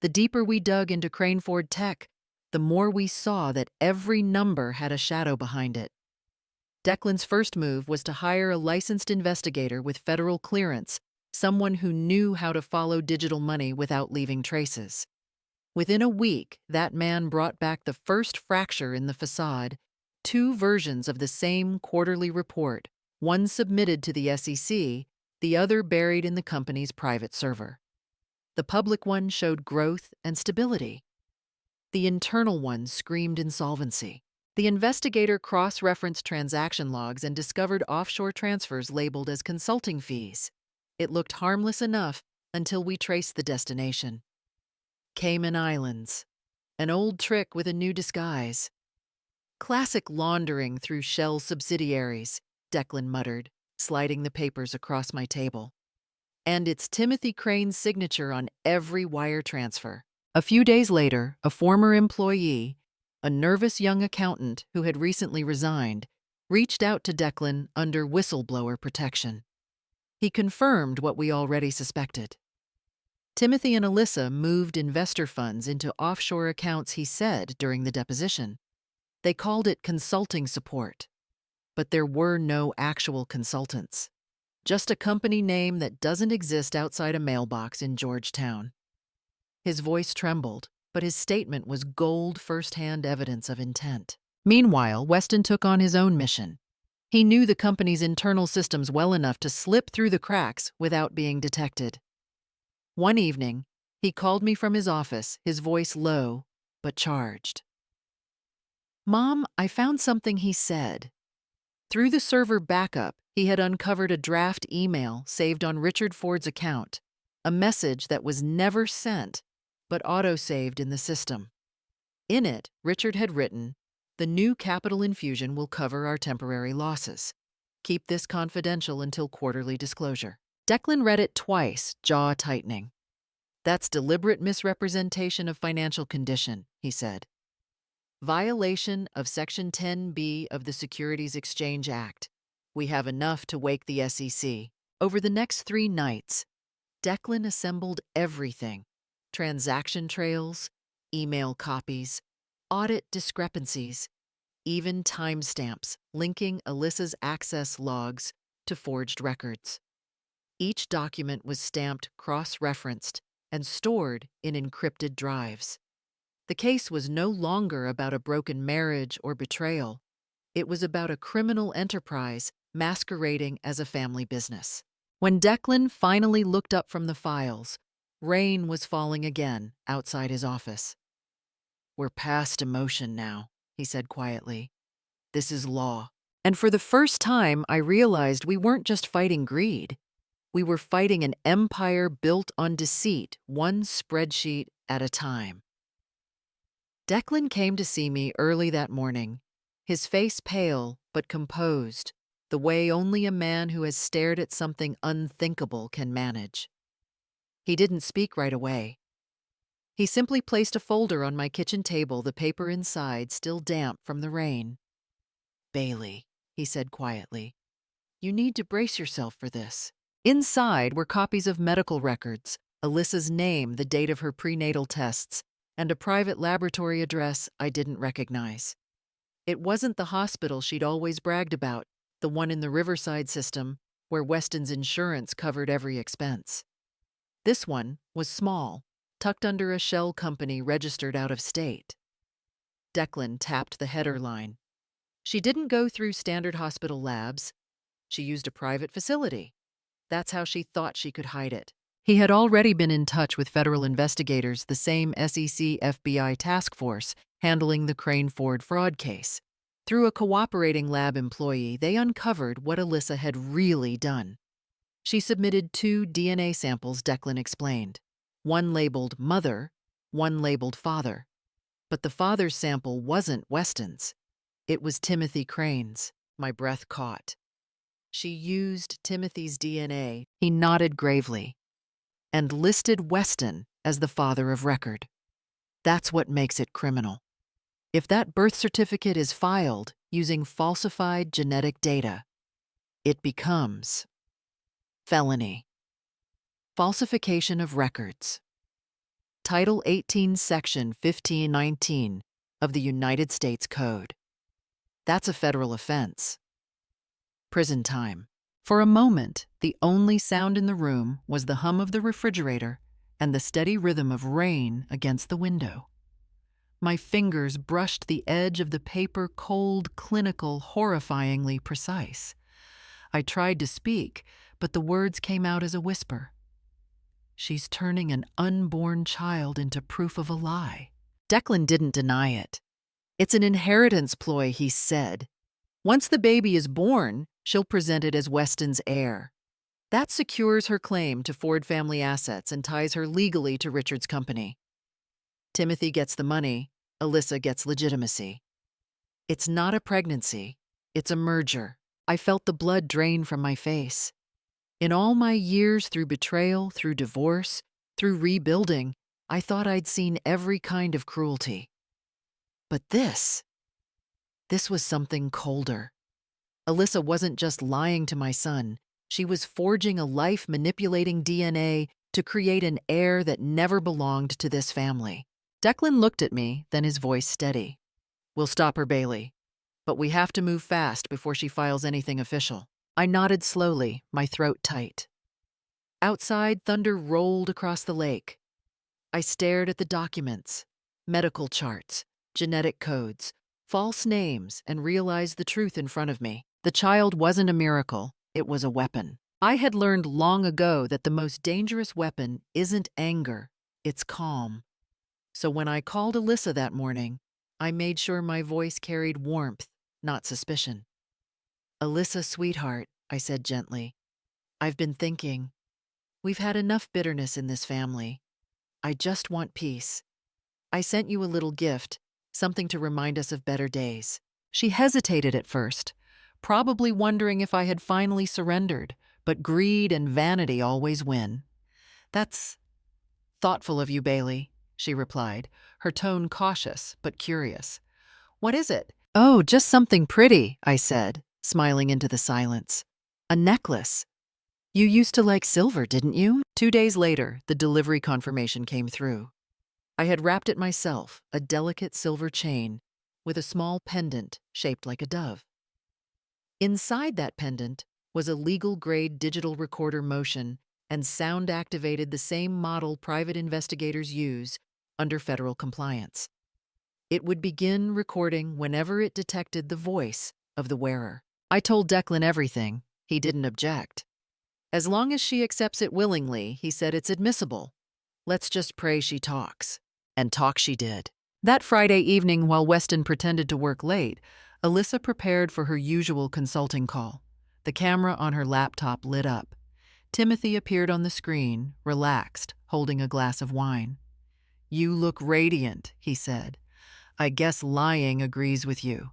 The deeper we dug into Crane Ford Tech, the more we saw that every number had a shadow behind it. Declan's first move was to hire a licensed investigator with federal clearance, someone who knew how to follow digital money without leaving traces. Within a week, that man brought back the first fracture in the facade, two versions of the same quarterly report, one submitted to the SEC, the other buried in the company's private server. The public one showed growth and stability. The internal one screamed insolvency. The investigator cross-referenced transaction logs and discovered offshore transfers labeled as consulting fees. It looked harmless enough until we traced the destination. Cayman Islands. An old trick with a new disguise. Classic laundering through shell subsidiaries, Declan muttered, sliding the papers across my table. And it's Timothy Crane's signature on every wire transfer. A few days later, a former employee, a nervous young accountant who had recently resigned, reached out to Declan under whistleblower protection. He confirmed what we already suspected. Timothy and Alyssa moved investor funds into offshore accounts, he said during the deposition. They called it consulting support. But there were no actual consultants. Just a company name that doesn't exist outside a mailbox in Georgetown. His voice trembled, but his statement was gold first-hand evidence of intent. Meanwhile, Weston took on his own mission. He knew the company's internal systems well enough to slip through the cracks without being detected. One evening, he called me from his office, his voice low but charged. "Mom, I found something," he said. Through the server backup, he had uncovered a draft email saved on Richard Ford's account, a message that was never sent, but auto-saved in the system. In it, Richard had written, "The new capital infusion will cover our temporary losses. Keep this confidential until quarterly disclosure." Declan read it twice, jaw tightening. "That's deliberate misrepresentation of financial condition," he said. "Violation of Section 10B of the Securities Exchange Act. We have enough to wake the SEC." Over the next 3 nights, Declan assembled everything: transaction trails, email copies, audit discrepancies, even timestamps linking Alyssa's access logs to forged records. Each document was stamped cross-referenced and stored in encrypted drives. The case was no longer about a broken marriage or betrayal. It was about a criminal enterprise masquerading as a family business. When Declan finally looked up from the files, rain was falling again outside his office. "We're past emotion now," he said quietly. "This is law." And for the first time, I realized we weren't just fighting greed. We were fighting an empire built on deceit, one spreadsheet at a time. Declan came to see me early that morning, his face pale but composed, the way only a man who has stared at something unthinkable can manage. He didn't speak right away. He simply placed a folder on my kitchen table, the paper inside still damp from the rain. "Bailey," he said quietly, "you need to brace yourself for this." Inside were copies of medical records, Alyssa's name, the date of her prenatal tests, and a private laboratory address I didn't recognize. It wasn't the hospital she'd always bragged about, the one in the Riverside system, where Weston's insurance covered every expense. This one was small, tucked under a shell company registered out of state. Declan tapped the header line. She didn't go through standard hospital labs. She used a private facility. That's how she thought she could hide it. He had already been in touch with federal investigators, the same SEC FBI task force handling the Crane Ford fraud case. Through a cooperating lab employee, they uncovered what Alyssa had really done. She submitted 2 DNA samples, Declan explained. One labeled mother, one labeled father. But the father's sample wasn't Weston's. It was Timothy Crane's. My breath caught. She used Timothy's DNA, he nodded gravely, and listed Weston as the father of record. That's what makes it criminal. If that birth certificate is filed using falsified genetic data, it becomes felony. Falsification of records. Title 18, Section 1519 of the United States Code. That's a federal offense. Prison time. For a moment, the only sound in the room was the hum of the refrigerator and the steady rhythm of rain against the window. My fingers brushed the edge of the paper, cold, clinical, horrifyingly precise. I tried to speak, but the words came out as a whisper. She's turning an unborn child into proof of a lie. Declan didn't deny it. It's an inheritance ploy, he said. Once the baby is born, she'll present it as Weston's heir. That secures her claim to Ford family assets and ties her legally to Richard's company. Timothy gets the money, Alyssa gets legitimacy. It's not a pregnancy, it's a merger. I felt the blood drain from my face. In all my years through betrayal, through divorce, through rebuilding, I thought I'd seen every kind of cruelty. But this was something colder. Alyssa wasn't just lying to my son. She was forging a life-manipulating DNA to create an heir that never belonged to this family. Declan looked at me, then his voice steady. "We'll stop her, Bailey. But we have to move fast before she files anything official." I nodded slowly, my throat tight. Outside, thunder rolled across the lake. I stared at the documents, medical charts, genetic codes, false names, and realized the truth in front of me. The child wasn't a miracle, it was a weapon. I had learned long ago that the most dangerous weapon isn't anger, it's calm. So when I called Alyssa that morning, I made sure my voice carried warmth, not suspicion. "Alyssa, sweetheart," I said gently, "I've been thinking. We've had enough bitterness in this family. I just want peace. I sent you a little gift, something to remind us of better days." She hesitated at first, probably wondering if I had finally surrendered, but greed and vanity always win. "That's thoughtful of you, Bailey," she replied, her tone cautious but curious. "What is it?" "Oh, just something pretty," I said, smiling into the silence. "A necklace. You used to like silver, didn't you?" 2 days later, the delivery confirmation came through. I had wrapped it myself, a delicate silver chain with a small pendant shaped like a dove. Inside that pendant was a legal-grade digital recorder motion and sound-activated the same model private investigators use under federal compliance. It would begin recording whenever it detected the voice of the wearer. I told Declan everything. He didn't object. "As long as she accepts it willingly," he said, "it's admissible. Let's just pray she talks." And talk she did. That Friday evening, while Weston pretended to work late, Alyssa prepared for her usual consulting call. The camera on her laptop lit up. Timothy appeared on the screen, relaxed, holding a glass of wine. "You look radiant," he said. "I guess lying agrees with you."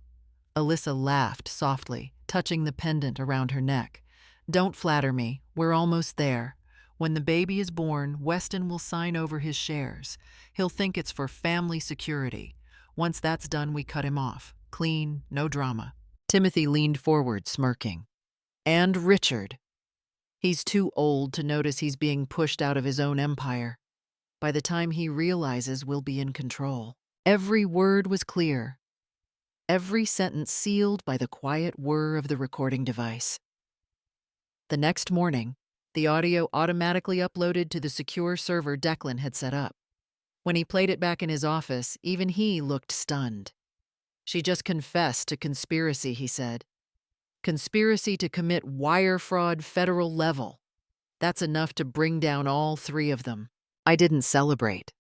Alyssa laughed softly, touching the pendant around her neck. "Don't flatter me. We're almost there. When the baby is born, Weston will sign over his shares. He'll think it's for family security. Once that's done, we cut him off. Clean, no drama." Timothy leaned forward, smirking. "And Richard. He's too old to notice he's being pushed out of his own empire. By the time he realizes, we'll be in control." Every word was clear. Every sentence sealed by the quiet whir of the recording device. The next morning, the audio automatically uploaded to the secure server Declan had set up. When he played it back in his office, even he looked stunned. "She just confessed to conspiracy," he said. "Conspiracy to commit wire fraud federal level. That's enough to bring down all three of them." I didn't celebrate.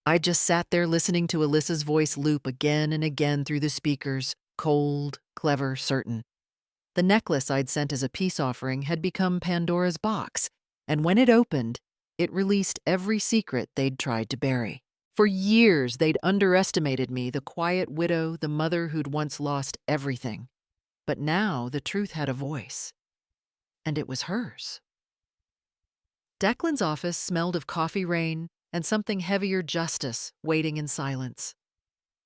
I just sat there listening to Alyssa's voice loop again and again through the speakers, cold, clever, certain. The necklace I'd sent as a peace offering had become Pandora's box, and when it opened, it released every secret they'd tried to bury. For years, they'd underestimated me, the quiet widow, the mother who'd once lost everything. But now the truth had a voice, and it was hers. Declan's office smelled of coffee rain and something heavier, justice, waiting in silence.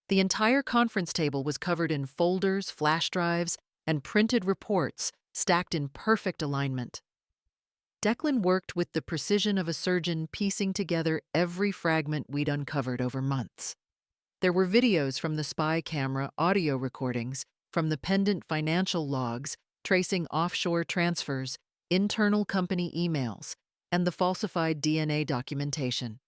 The entire conference table was covered in folders, flash drives, and printed reports stacked in perfect alignment. Declan worked with the precision of a surgeon, piecing together every fragment we'd uncovered over months. There were videos from the spy camera, audio recordings, from the pendant financial logs, tracing offshore transfers, internal company emails, and the falsified DNA documentation.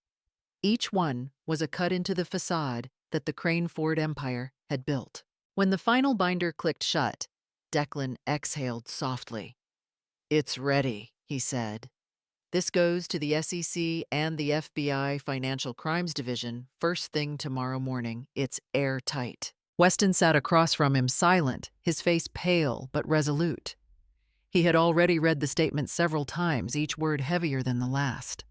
Each one was a cut into the facade that the Crane-Ford empire had built. When the final binder clicked shut, Declan exhaled softly. "It's ready," he said. "This goes to the SEC and the FBI Financial Crimes Division first thing tomorrow morning. It's airtight." Weston sat across from him, silent, his face pale but resolute. He had already read the statement several times, each word heavier than the last.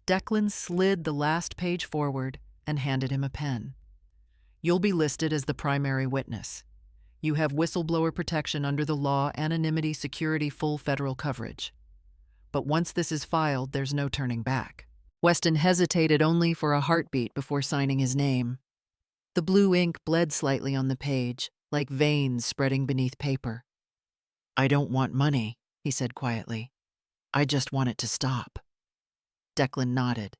Declan slid the last page forward and handed him a pen. "You'll be listed as the primary witness. You have whistleblower protection under the law, anonymity, security, full federal coverage. But once this is filed, there's no turning back." Weston hesitated only for a heartbeat before signing his name. The blue ink bled slightly on the page, like veins spreading beneath paper. "I don't want money," he said quietly. "I just want it to stop." Declan nodded.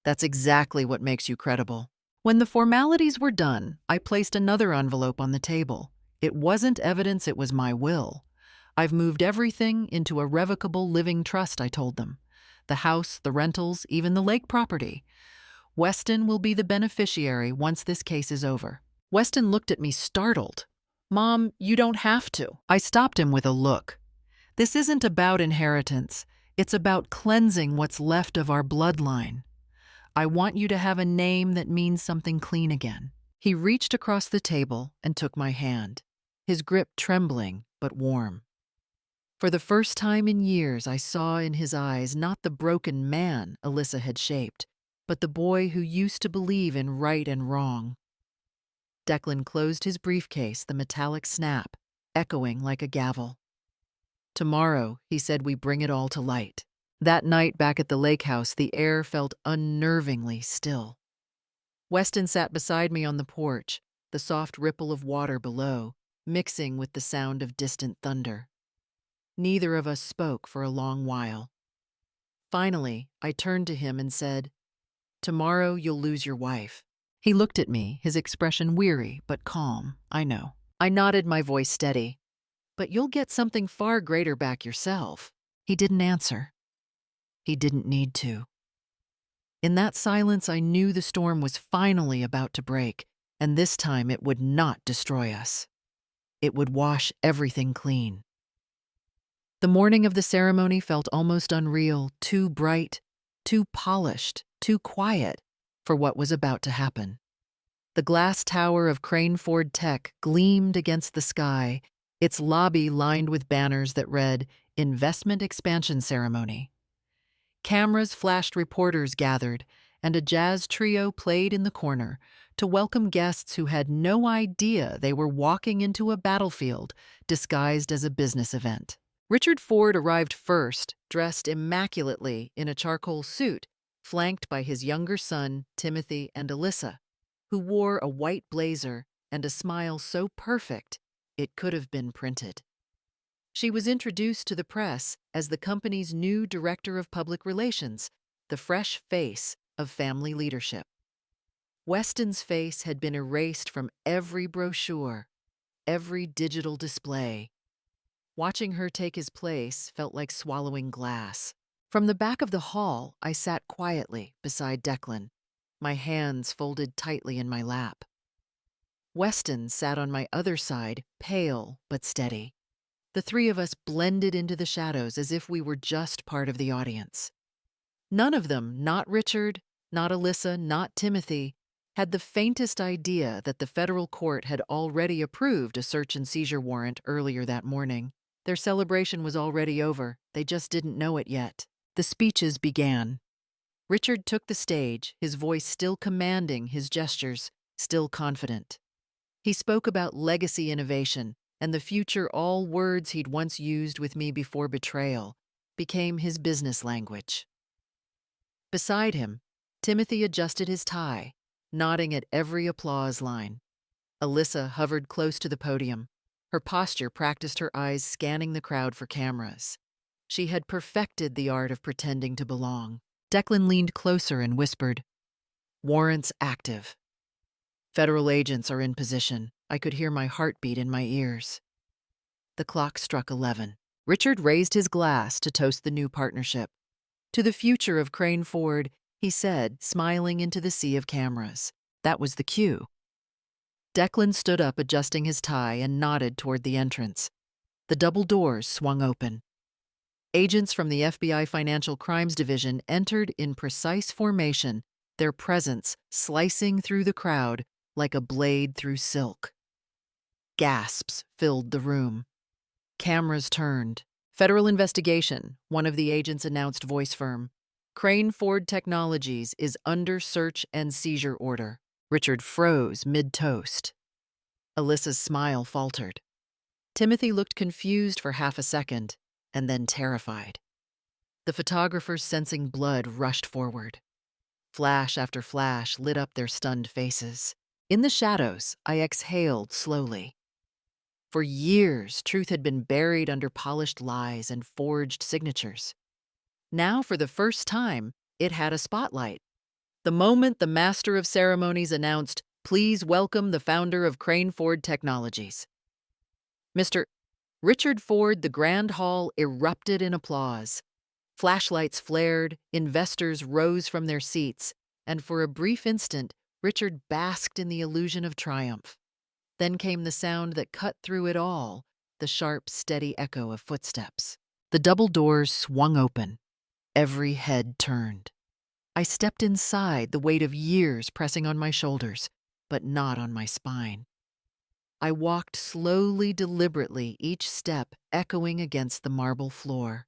"That's exactly what makes you credible." When the formalities were done, I placed another envelope on the table. It wasn't evidence, it was my will. "I've moved everything into a revocable living trust," I told them. "The house, the rentals, even the lake property. Weston will be the beneficiary once this case is over." Weston looked at me startled. "Mom, you don't have to." I stopped him with a look. "This isn't about inheritance. It's about cleansing what's left of our bloodline. I want you to have a name that means something clean again." He reached across the table and took my hand, his grip trembling but warm. For the first time in years, I saw in his eyes not the broken man Alyssa had shaped, but the boy who used to believe in right and wrong. Declan closed his briefcase, the metallic snap, echoing like a gavel. "Tomorrow," he said, "we bring it all to light." That night back at the lake house, the air felt unnervingly still. Weston sat beside me on the porch, the soft ripple of water below, mixing with the sound of distant thunder. Neither of us spoke for a long while. Finally, I turned to him and said, "Tomorrow you'll lose your wife." He looked at me, his expression weary but calm. "I know." I nodded, my voice steady. "But you'll get something far greater back yourself." He didn't answer. He didn't need to. In that silence, I knew the storm was finally about to break, and this time it would not destroy us. It would wash everything clean. The morning of the ceremony felt almost unreal, too bright, too polished, too quiet for what was about to happen. The glass tower of Crane-Ford Tech gleamed against the sky, its lobby lined with banners that read, "Investment Expansion Ceremony." Cameras flashed, reporters gathered, and a jazz trio played in the corner to welcome guests who had no idea they were walking into a battlefield disguised as a business event. Richard Ford arrived first, dressed immaculately in a charcoal suit, flanked by his younger son, Timothy, and Alyssa, who wore a white blazer and a smile so perfect it could have been printed. She was introduced to the press as the company's new director of public relations, the fresh face of family leadership. Weston's face had been erased from every brochure, every digital display. Watching her take his place felt like swallowing glass. From the back of the hall, I sat quietly beside Declan, my hands folded tightly in my lap. Weston sat on my other side, pale but steady. The three of us blended into the shadows as if we were just part of the audience. None of them, not Richard, not Alyssa, not Timothy, had the faintest idea that the federal court had already approved a search and seizure warrant earlier that morning. Their celebration was already over. They just didn't know it yet. The speeches began. Richard took the stage, his voice still commanding, his gestures still confident. He spoke about legacy innovation, and the future. All words he'd once used with me before Betrayal became his business language. Beside him, Timothy adjusted his tie, nodding at every applause line. Alyssa hovered close to the podium. Her posture practiced, her eyes scanning the crowd for cameras. She had perfected the art of pretending to belong. Declan leaned closer and whispered, "Warrants active. Federal agents are in position." I could hear my heartbeat in my ears. The clock struck 11. Richard raised his glass to toast the new partnership. "To the future of Crane-Ford," he said, smiling into the sea of cameras. That was the cue. Declan stood up, adjusting his tie, and nodded toward the entrance. The double doors swung open. Agents from the FBI Financial Crimes Division entered in precise formation, their presence slicing through the crowd like a blade through silk. Gasps filled the room. Cameras turned. Federal investigation, one of the agents announced, voice firm. Crane Ford Technologies is under search and seizure order. Richard froze mid-toast. Alyssa's smile faltered. Timothy looked confused for half a second, and then terrified. The photographers, sensing blood, rushed forward. Flash after flash lit up their stunned faces. In the shadows, I exhaled slowly. For years, truth had been buried under polished lies and forged signatures. Now, for the first time, it had a spotlight. The moment the master of ceremonies announced, "Please welcome the founder of Crane Ford Technologies." Mr. Richard Ford, the grand hall erupted in applause. Flashlights flared, investors rose from their seats, and for a brief instant, Richard basked in the illusion of triumph. Then came the sound that cut through it all, the sharp, steady echo of footsteps. The double doors swung open. Every head turned. I stepped inside, the weight of years pressing on my shoulders, but not on my spine. I walked slowly, deliberately, each step echoing against the marble floor.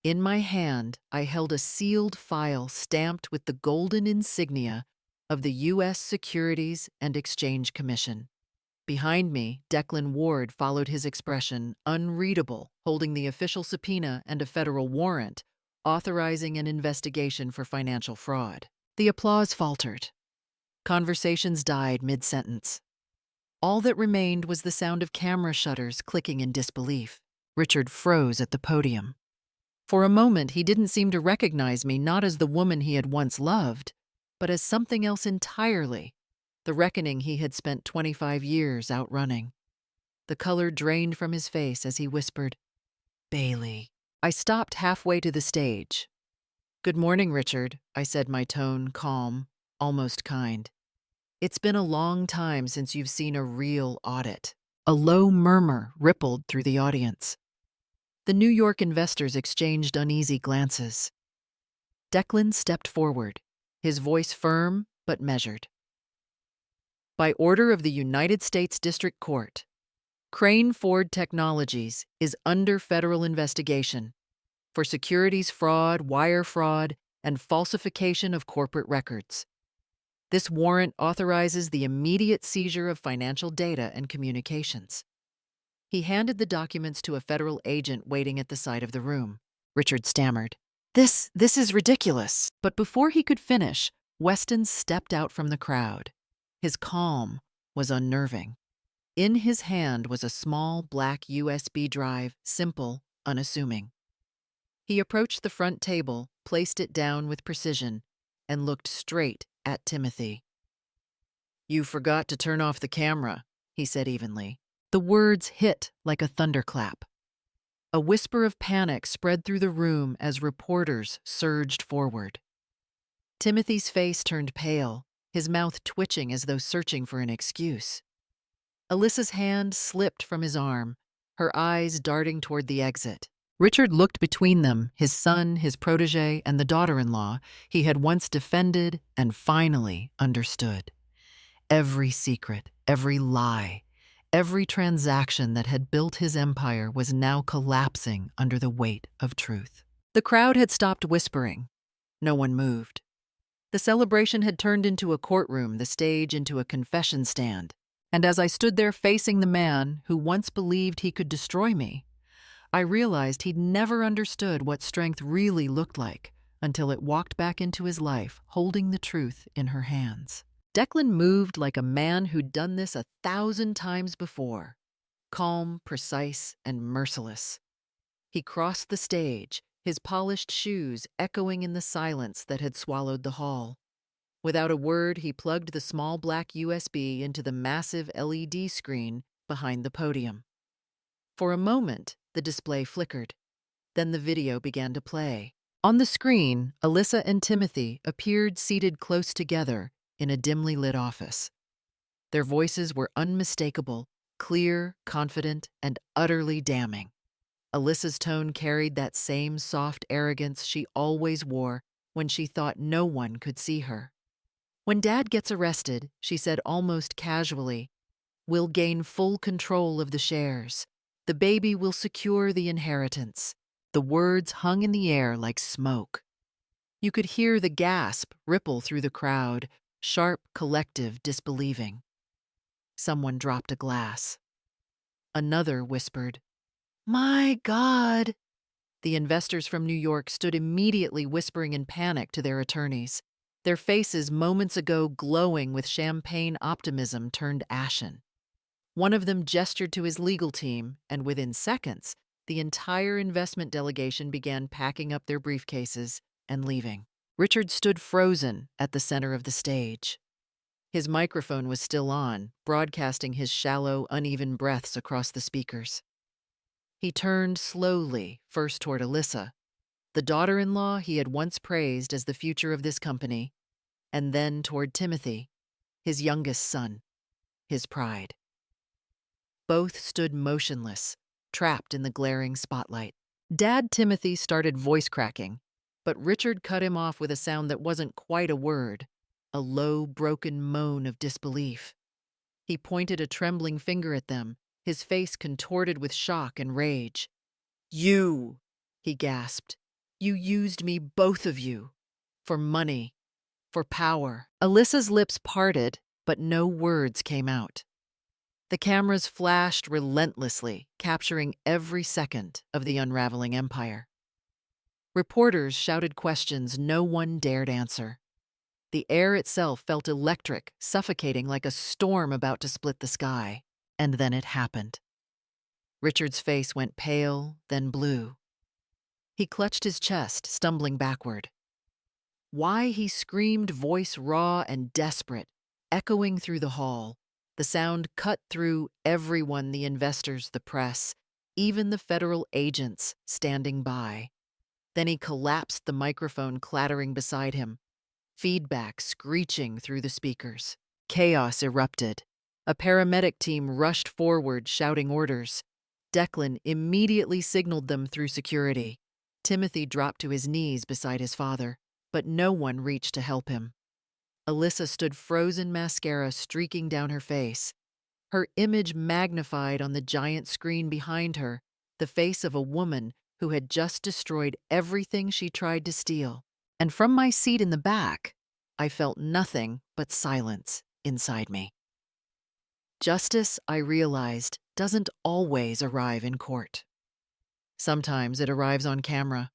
In my hand, I held a sealed file stamped with the golden insignia of the U.S. Securities and Exchange Commission. Behind me, Declan Ward followed, his expression unreadable, holding the official subpoena and a federal warrant authorizing an investigation for financial fraud. The applause faltered. Conversations died mid-sentence. All that remained was the sound of camera shutters clicking in disbelief. Richard froze at the podium. For a moment, he didn't seem to recognize me, not as the woman he had once loved, but as something else entirely, the reckoning he had spent 25 years outrunning. The color drained from his face as he whispered, "Bailey." I stopped halfway to the stage. "Good morning, Richard," I said, my tone calm, almost kind. "It's been a long time since you've seen a real audit." A low murmur rippled through the audience. The New York investors exchanged uneasy glances. Declan stepped forward, his voice firm but measured. "By order of the United States District Court, Crane Ford Technologies is under federal investigation for securities fraud, wire fraud, and falsification of corporate records. This warrant authorizes the immediate seizure of financial data and communications." He handed the documents to a federal agent waiting at the side of the room. Richard stammered, This is ridiculous." But before he could finish, Weston stepped out from the crowd. His calm was unnerving. In his hand was a small black USB drive, simple, unassuming. He approached the front table, placed it down with precision, and looked straight at Timothy. "You forgot to turn off the camera," he said evenly. The words hit like a thunderclap. A whisper of panic spread through the room as reporters surged forward. Timothy's face turned pale, his mouth twitching as though searching for an excuse. Alyssa's hand slipped from his arm, her eyes darting toward the exit. Richard looked between them, his son, his protege, and the daughter-in-law he had once defended and finally understood. Every secret, every lie, every transaction that had built his empire was now collapsing under the weight of truth. The crowd had stopped whispering. No one moved. The celebration had turned into a courtroom, the stage into a confession stand. And as I stood there facing the man who once believed he could destroy me, I realized he'd never understood what strength really looked like until it walked back into his life, holding the truth in her hands. Declan moved like a man who'd done this 1,000 times before, calm, precise, and merciless. He crossed the stage, his polished shoes echoing in the silence that had swallowed the hall. Without a word, he plugged the small black USB into the massive LED screen behind the podium. For a moment, the display flickered. Then the video began to play. On the screen, Alyssa and Timothy appeared seated close together, in a dimly lit office. Their voices were unmistakable, clear, confident, and utterly damning. Alyssa's tone carried that same soft arrogance she always wore when she thought no one could see her. "When Dad gets arrested," she said almost casually, "we'll gain full control of the shares. The baby will secure the inheritance." The words hung in the air like smoke. You could hear the gasp ripple through the crowd, sharp, collective disbelieving. Someone dropped a glass. Another whispered, "My God!" The investors from New York stood immediately whispering in panic to their attorneys. Their faces, moments ago glowing with champagne optimism, turned ashen. One of them gestured to his legal team, and within seconds, the entire investment delegation began packing up their briefcases and leaving. Richard stood frozen at the center of the stage. His microphone was still on, broadcasting his shallow, uneven breaths across the speakers. He turned slowly, first toward Alyssa, the daughter-in-law he had once praised as the future of this company, and then toward Timothy, his youngest son, his pride. Both stood motionless, trapped in the glaring spotlight. Dad Timothy started voice cracking, but Richard cut him off with a sound that wasn't quite a word, a low, broken moan of disbelief. He pointed a trembling finger at them, his face contorted with shock and rage. "You," he gasped, "you used me, both of you, for money, for power." Alyssa's lips parted, but no words came out. The cameras flashed relentlessly, capturing every second of the unraveling empire. Reporters shouted questions no one dared answer. The air itself felt electric, suffocating like a storm about to split the sky. And then it happened. Richard's face went pale, then blue. He clutched his chest, stumbling backward. Why, he screamed, voice raw and desperate, echoing through the hall. The sound cut through everyone, the investors, the press, even the federal agents standing by. Then he collapsed, the microphone clattering beside him, feedback screeching through the speakers. Chaos erupted. A paramedic team rushed forward, shouting orders. Declan immediately signaled them through security. Timothy dropped to his knees beside his father, but no one reached to help him. Alyssa stood frozen, mascara streaking down her face. Her image magnified on the giant screen behind her, the face of a woman who had just destroyed everything she tried to steal. And from my seat in the back, I felt nothing but silence inside me. Justice, I realized, doesn't always arrive in court. Sometimes it arrives on camera.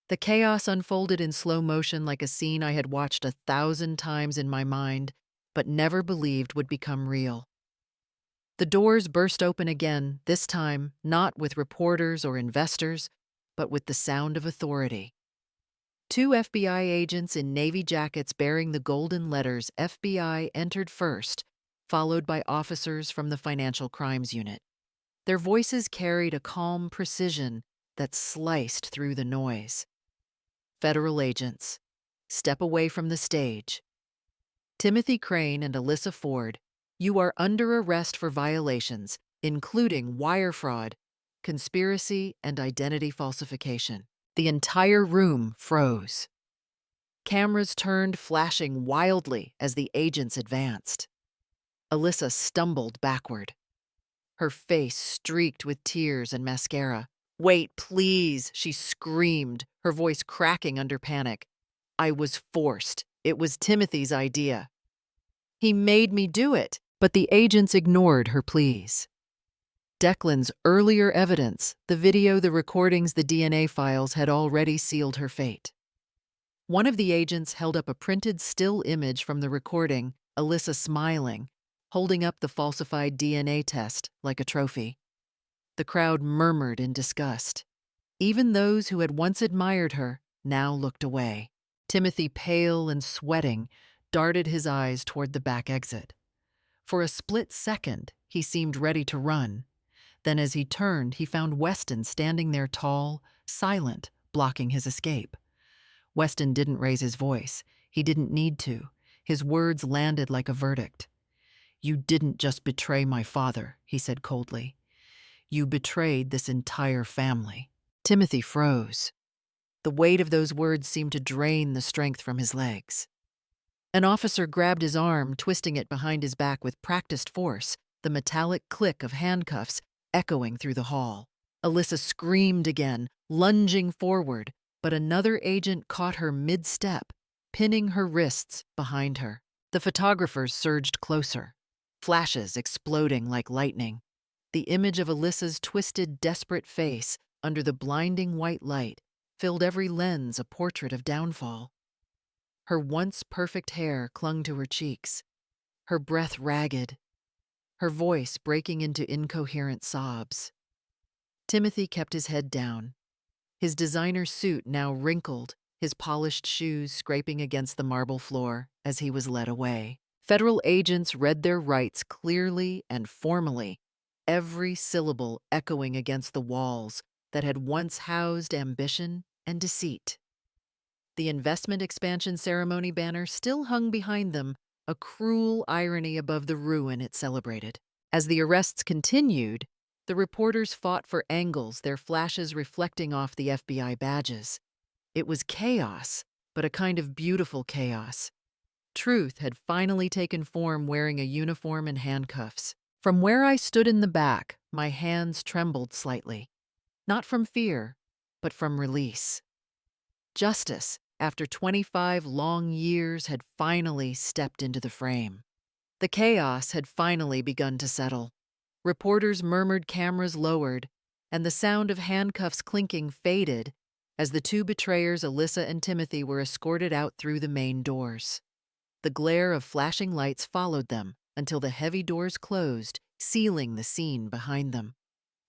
The chaos unfolded in slow motion like a scene I had watched 1,000 times in my mind, but never believed would become real. The doors burst open again, this time not with reporters or investors, but with the sound of authority. 2 FBI agents in navy jackets bearing the golden letters FBI entered first, followed by officers from the Financial Crimes Unit. Their voices carried a calm precision that sliced through the noise. Federal agents, step away from the stage. Timothy Crane and Alyssa Ford, you are under arrest for violations, including wire fraud, conspiracy, and identity falsification. The entire room froze. Cameras turned, flashing wildly as the agents advanced. Alyssa stumbled backward, her face streaked with tears and mascara. "Wait, please," she screamed, her voice cracking under panic. "I was forced. It was Timothy's idea. He made me do it." But the agents ignored her pleas. Declan's earlier evidence, the video, the recordings, the DNA files, had already sealed her fate. One of the agents held up a printed still image from the recording, Alyssa smiling, holding up the falsified DNA test like a trophy. The crowd murmured in disgust. Even those who had once admired her now looked away. Timothy, pale and sweating, darted his eyes toward the back exit. For a split second, he seemed ready to run. Then as he turned, he found Weston standing there tall, silent, blocking his escape. Weston didn't raise his voice. He didn't need to. His words landed like a verdict. "You didn't just betray my father," he said coldly. "You betrayed this entire family." Timothy froze. The weight of those words seemed to drain the strength from his legs. An officer grabbed his arm, twisting it behind his back with practiced force, the metallic click of handcuffs echoing through the hall. Alyssa screamed again, lunging forward, but another agent caught her mid-step, pinning her wrists behind her. The photographers surged closer, flashes exploding like lightning. The image of Alyssa's twisted, desperate face under the blinding white light filled every lens a portrait of downfall. Her once perfect hair clung to her cheeks, her breath ragged, her voice breaking into incoherent sobs. Timothy kept his head down, his designer suit now wrinkled, his polished shoes scraping against the marble floor as he was led away. Federal agents read their rights clearly and formally, every syllable echoing against the walls that had once housed ambition and deceit. The investment expansion ceremony banner still hung behind them, a cruel irony above the ruin it celebrated. As the arrests continued, the reporters fought for angles, their flashes reflecting off the FBI badges. It was chaos, but a kind of beautiful chaos. Truth had finally taken form wearing a uniform and handcuffs. From where I stood in the back, my hands trembled slightly. Not from fear, but from release. Justice, after 25 long years, had finally stepped into the frame. The chaos had finally begun to settle. Reporters murmured, cameras lowered, and the sound of handcuffs clinking faded as the two betrayers, Alyssa and Timothy, were escorted out through the main doors. The glare of flashing lights followed them until the heavy doors closed, sealing the scene behind them.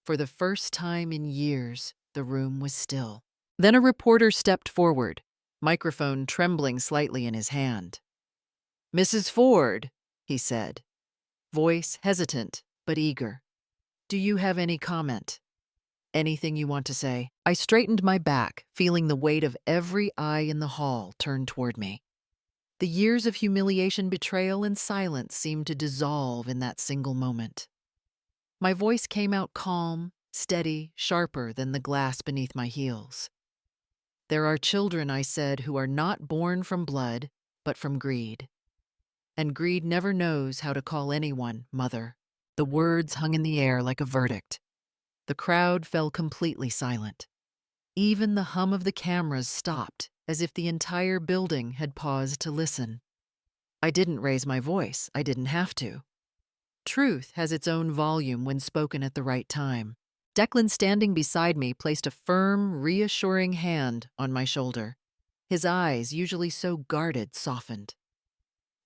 For the first time in years, the room was still. Then a reporter stepped forward, microphone trembling slightly in his hand. "Mrs. Ford," he said, voice hesitant but eager. "Do you have any comment? Anything you want to say?" I straightened my back, feeling the weight of every eye in the hall turned toward me. The years of humiliation, betrayal, and silence seemed to dissolve in that single moment. My voice came out calm, steady, sharper than the glass beneath my heels. "There are children," I said, "who are not born from blood, but from greed. And greed never knows how to call anyone mother." The words hung in the air like a verdict. The crowd fell completely silent. Even the hum of the cameras stopped, as if the entire building had paused to listen. I didn't raise my voice. I didn't have to. Truth has its own volume when spoken at the right time. Declan, standing beside me, placed a firm, reassuring hand on my shoulder. His eyes, usually so guarded, softened.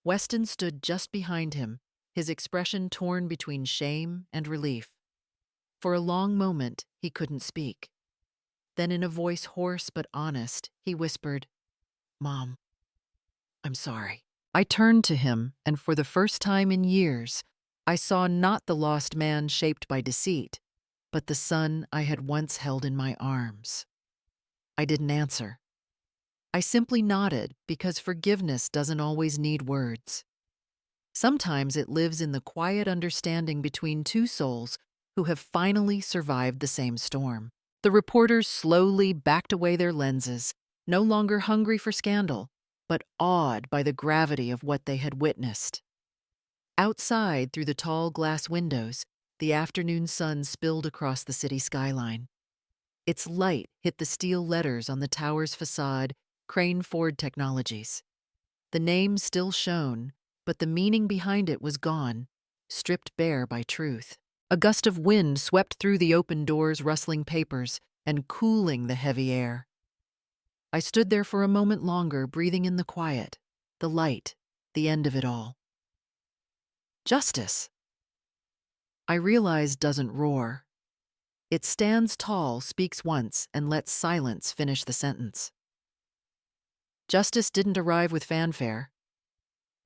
Weston stood just behind him, his expression torn between shame and relief. For a long moment, he couldn't speak. Then, in a voice hoarse but honest, he whispered, "Mom, I'm sorry." I turned to him, and for the first time in years, I saw not the lost man shaped by deceit, but the son I had once held in my arms. I didn't answer. I simply nodded, because forgiveness doesn't always need words. Sometimes it lives in the quiet understanding between two souls who have finally survived the same storm. The reporters slowly backed away their lenses, no longer hungry for scandal, but awed by the gravity of what they had witnessed. Outside, through the tall glass windows, the afternoon sun spilled across the city skyline. Its light hit the steel letters on the tower's facade, Crane Ford Technologies. The name still shone, but the meaning behind it was gone, stripped bare by truth. A gust of wind swept through the open doors, rustling papers and cooling the heavy air. I stood there for a moment longer, breathing in the quiet, the light, the end of it all. Justice, I realize, doesn't roar. It stands tall, speaks once, and lets silence finish the sentence. Justice didn't arrive with fanfare.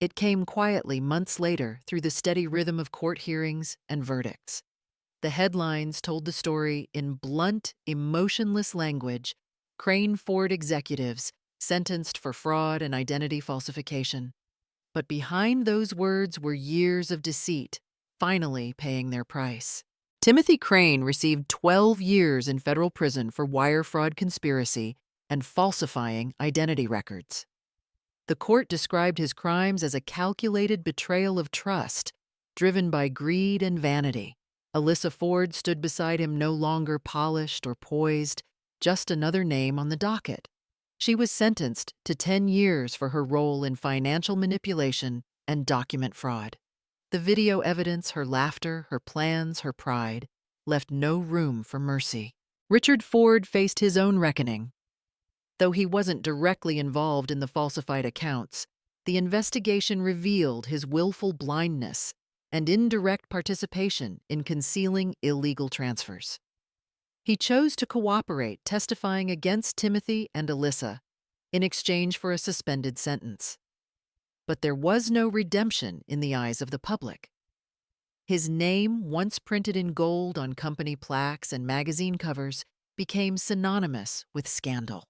It came quietly months later through the steady rhythm of court hearings and verdicts. The headlines told the story in blunt, emotionless language: Crane Ford executives sentenced for fraud and identity falsification. But behind those words were years of deceit, finally paying their price. Timothy Crane received 12 years in federal prison for wire fraud conspiracy and falsifying identity records. The court described his crimes as a calculated betrayal of trust, driven by greed and vanity. Alyssa Ford stood beside him, no longer polished or poised, just another name on the docket. She was sentenced to 10 years for her role in financial manipulation and document fraud. The video evidence, her laughter, her plans, her pride, left no room for mercy. Richard Ford faced his own reckoning. Though he wasn't directly involved in the falsified accounts, the investigation revealed his willful blindness and indirect participation in concealing illegal transfers. He chose to cooperate, testifying against Timothy and Alyssa in exchange for a suspended sentence. But there was no redemption in the eyes of the public. His name, once printed in gold on company plaques and magazine covers, became synonymous with scandal.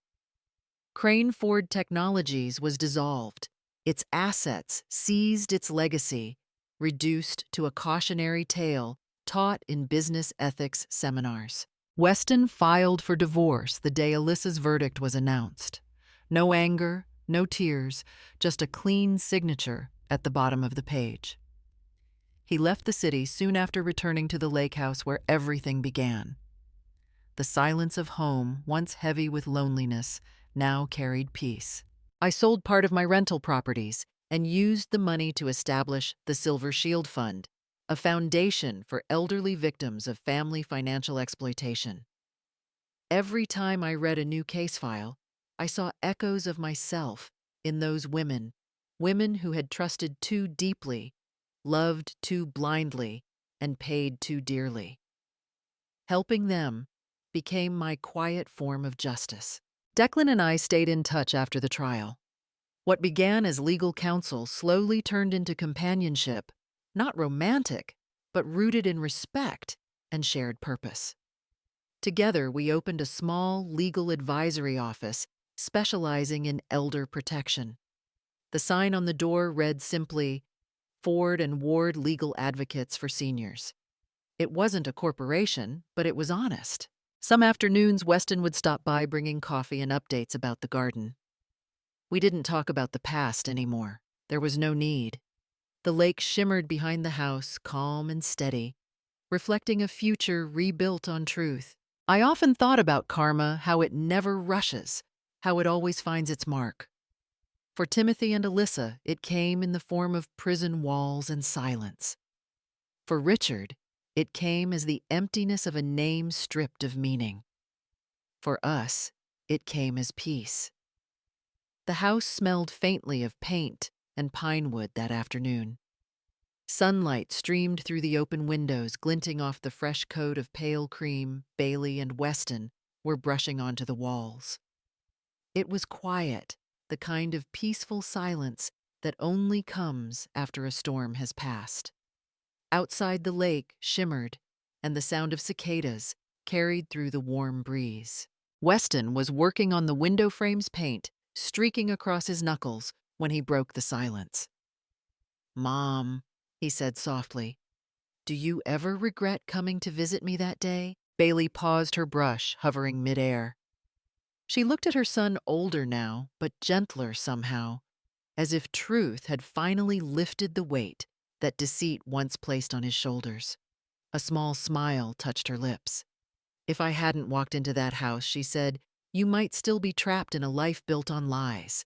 Crane Ford Technologies was dissolved, its assets seized, its legacy reduced to a cautionary tale taught in business ethics seminars. Weston filed for divorce the day Alyssa's verdict was announced. No anger, no tears, just a clean signature at the bottom of the page. He left the city soon after returning to the lake house where everything began. The silence of home, once heavy with loneliness, now carried peace. I sold part of my rental properties and used the money to establish the Silver Shield Fund, a foundation for elderly victims of family financial exploitation. Every time I read a new case file, I saw echoes of myself in those women who had trusted too deeply, loved too blindly, and paid too dearly. Helping them became my quiet form of justice. Declan and I stayed in touch after the trial. What began as legal counsel slowly turned into companionship, not romantic, but rooted in respect and shared purpose. Together, we opened a small legal advisory office specializing in elder protection. The sign on the door read simply, Ford and Ward Legal Advocates for Seniors. It wasn't a corporation, but it was honest. Some afternoons, Weston would stop by bringing coffee and updates about the garden. We didn't talk about the past anymore. There was no need. The lake shimmered behind the house, calm and steady, reflecting a future rebuilt on truth. I often thought about karma, how it never rushes, how it always finds its mark. For Timothy and Alyssa, it came in the form of prison walls and silence. For Richard, it came as the emptiness of a name stripped of meaning. For us, it came as peace. The house smelled faintly of paint and pine wood that afternoon. Sunlight streamed through the open windows, glinting off the fresh coat of pale cream Bailey and Weston were brushing onto the walls. It was quiet, the kind of peaceful silence that only comes after a storm has passed. Outside, the lake shimmered, and the sound of cicadas carried through the warm breeze. Weston was working on the window frame's paint, streaking across his knuckles when he broke the silence. "Mom," he said softly, "do you ever regret coming to visit me that day?" Bailey paused, her brush hovering midair. She looked at her son, older now, but gentler somehow, as if truth had finally lifted the weight that deceit once placed on his shoulders. A small smile touched her lips. "If I hadn't walked into that house," she said, "you might still be trapped in a life built on lies.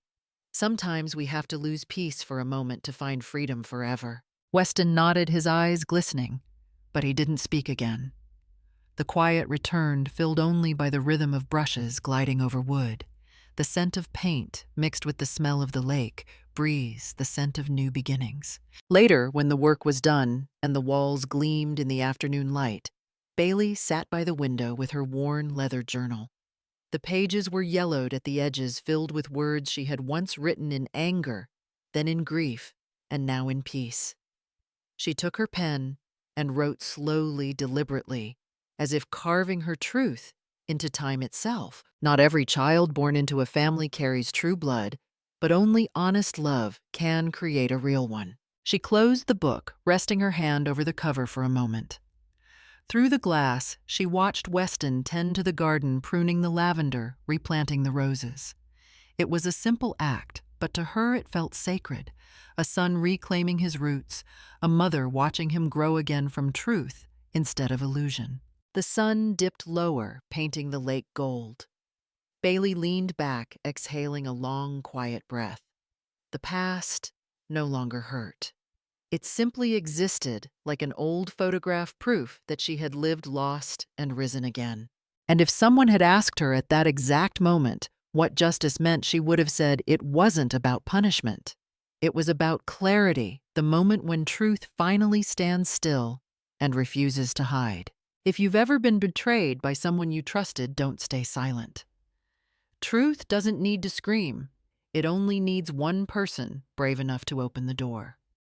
Sometimes we have to lose peace for a moment to find freedom forever." Weston nodded, his eyes glistening, but he didn't speak again. The quiet returned, filled only by the rhythm of brushes gliding over wood, the scent of paint mixed with the smell of the lake, breeze, the scent of new beginnings. Later, when the work was done and the walls gleamed in the afternoon light, Bailey sat by the window with her worn leather journal. The pages were yellowed at the edges, filled with words she had once written in anger, then in grief, and now in peace. She took her pen and wrote slowly, deliberately, as if carving her truth into time itself. Not every child born into a family carries true blood, But only honest love can create a real one. She closed the book, resting her hand over the cover for a moment. Through the glass, she watched Weston tend to the garden, pruning the lavender, replanting the roses. It was a simple act, but to her it felt sacred. A son reclaiming his roots, a mother watching him grow again from truth instead of illusion. The sun dipped lower, painting the lake gold. Bailey leaned back, exhaling a long, quiet breath. The past no longer hurt. It simply existed like an old photograph, proof that she had lived lost and risen again. And if someone had asked her at that exact moment what justice meant, she would have said it wasn't about punishment. It was about clarity, the moment when truth finally stands still and refuses to hide. If you've ever been betrayed by someone you trusted, don't stay silent. Truth doesn't need to scream. It only needs one person brave enough to open the door.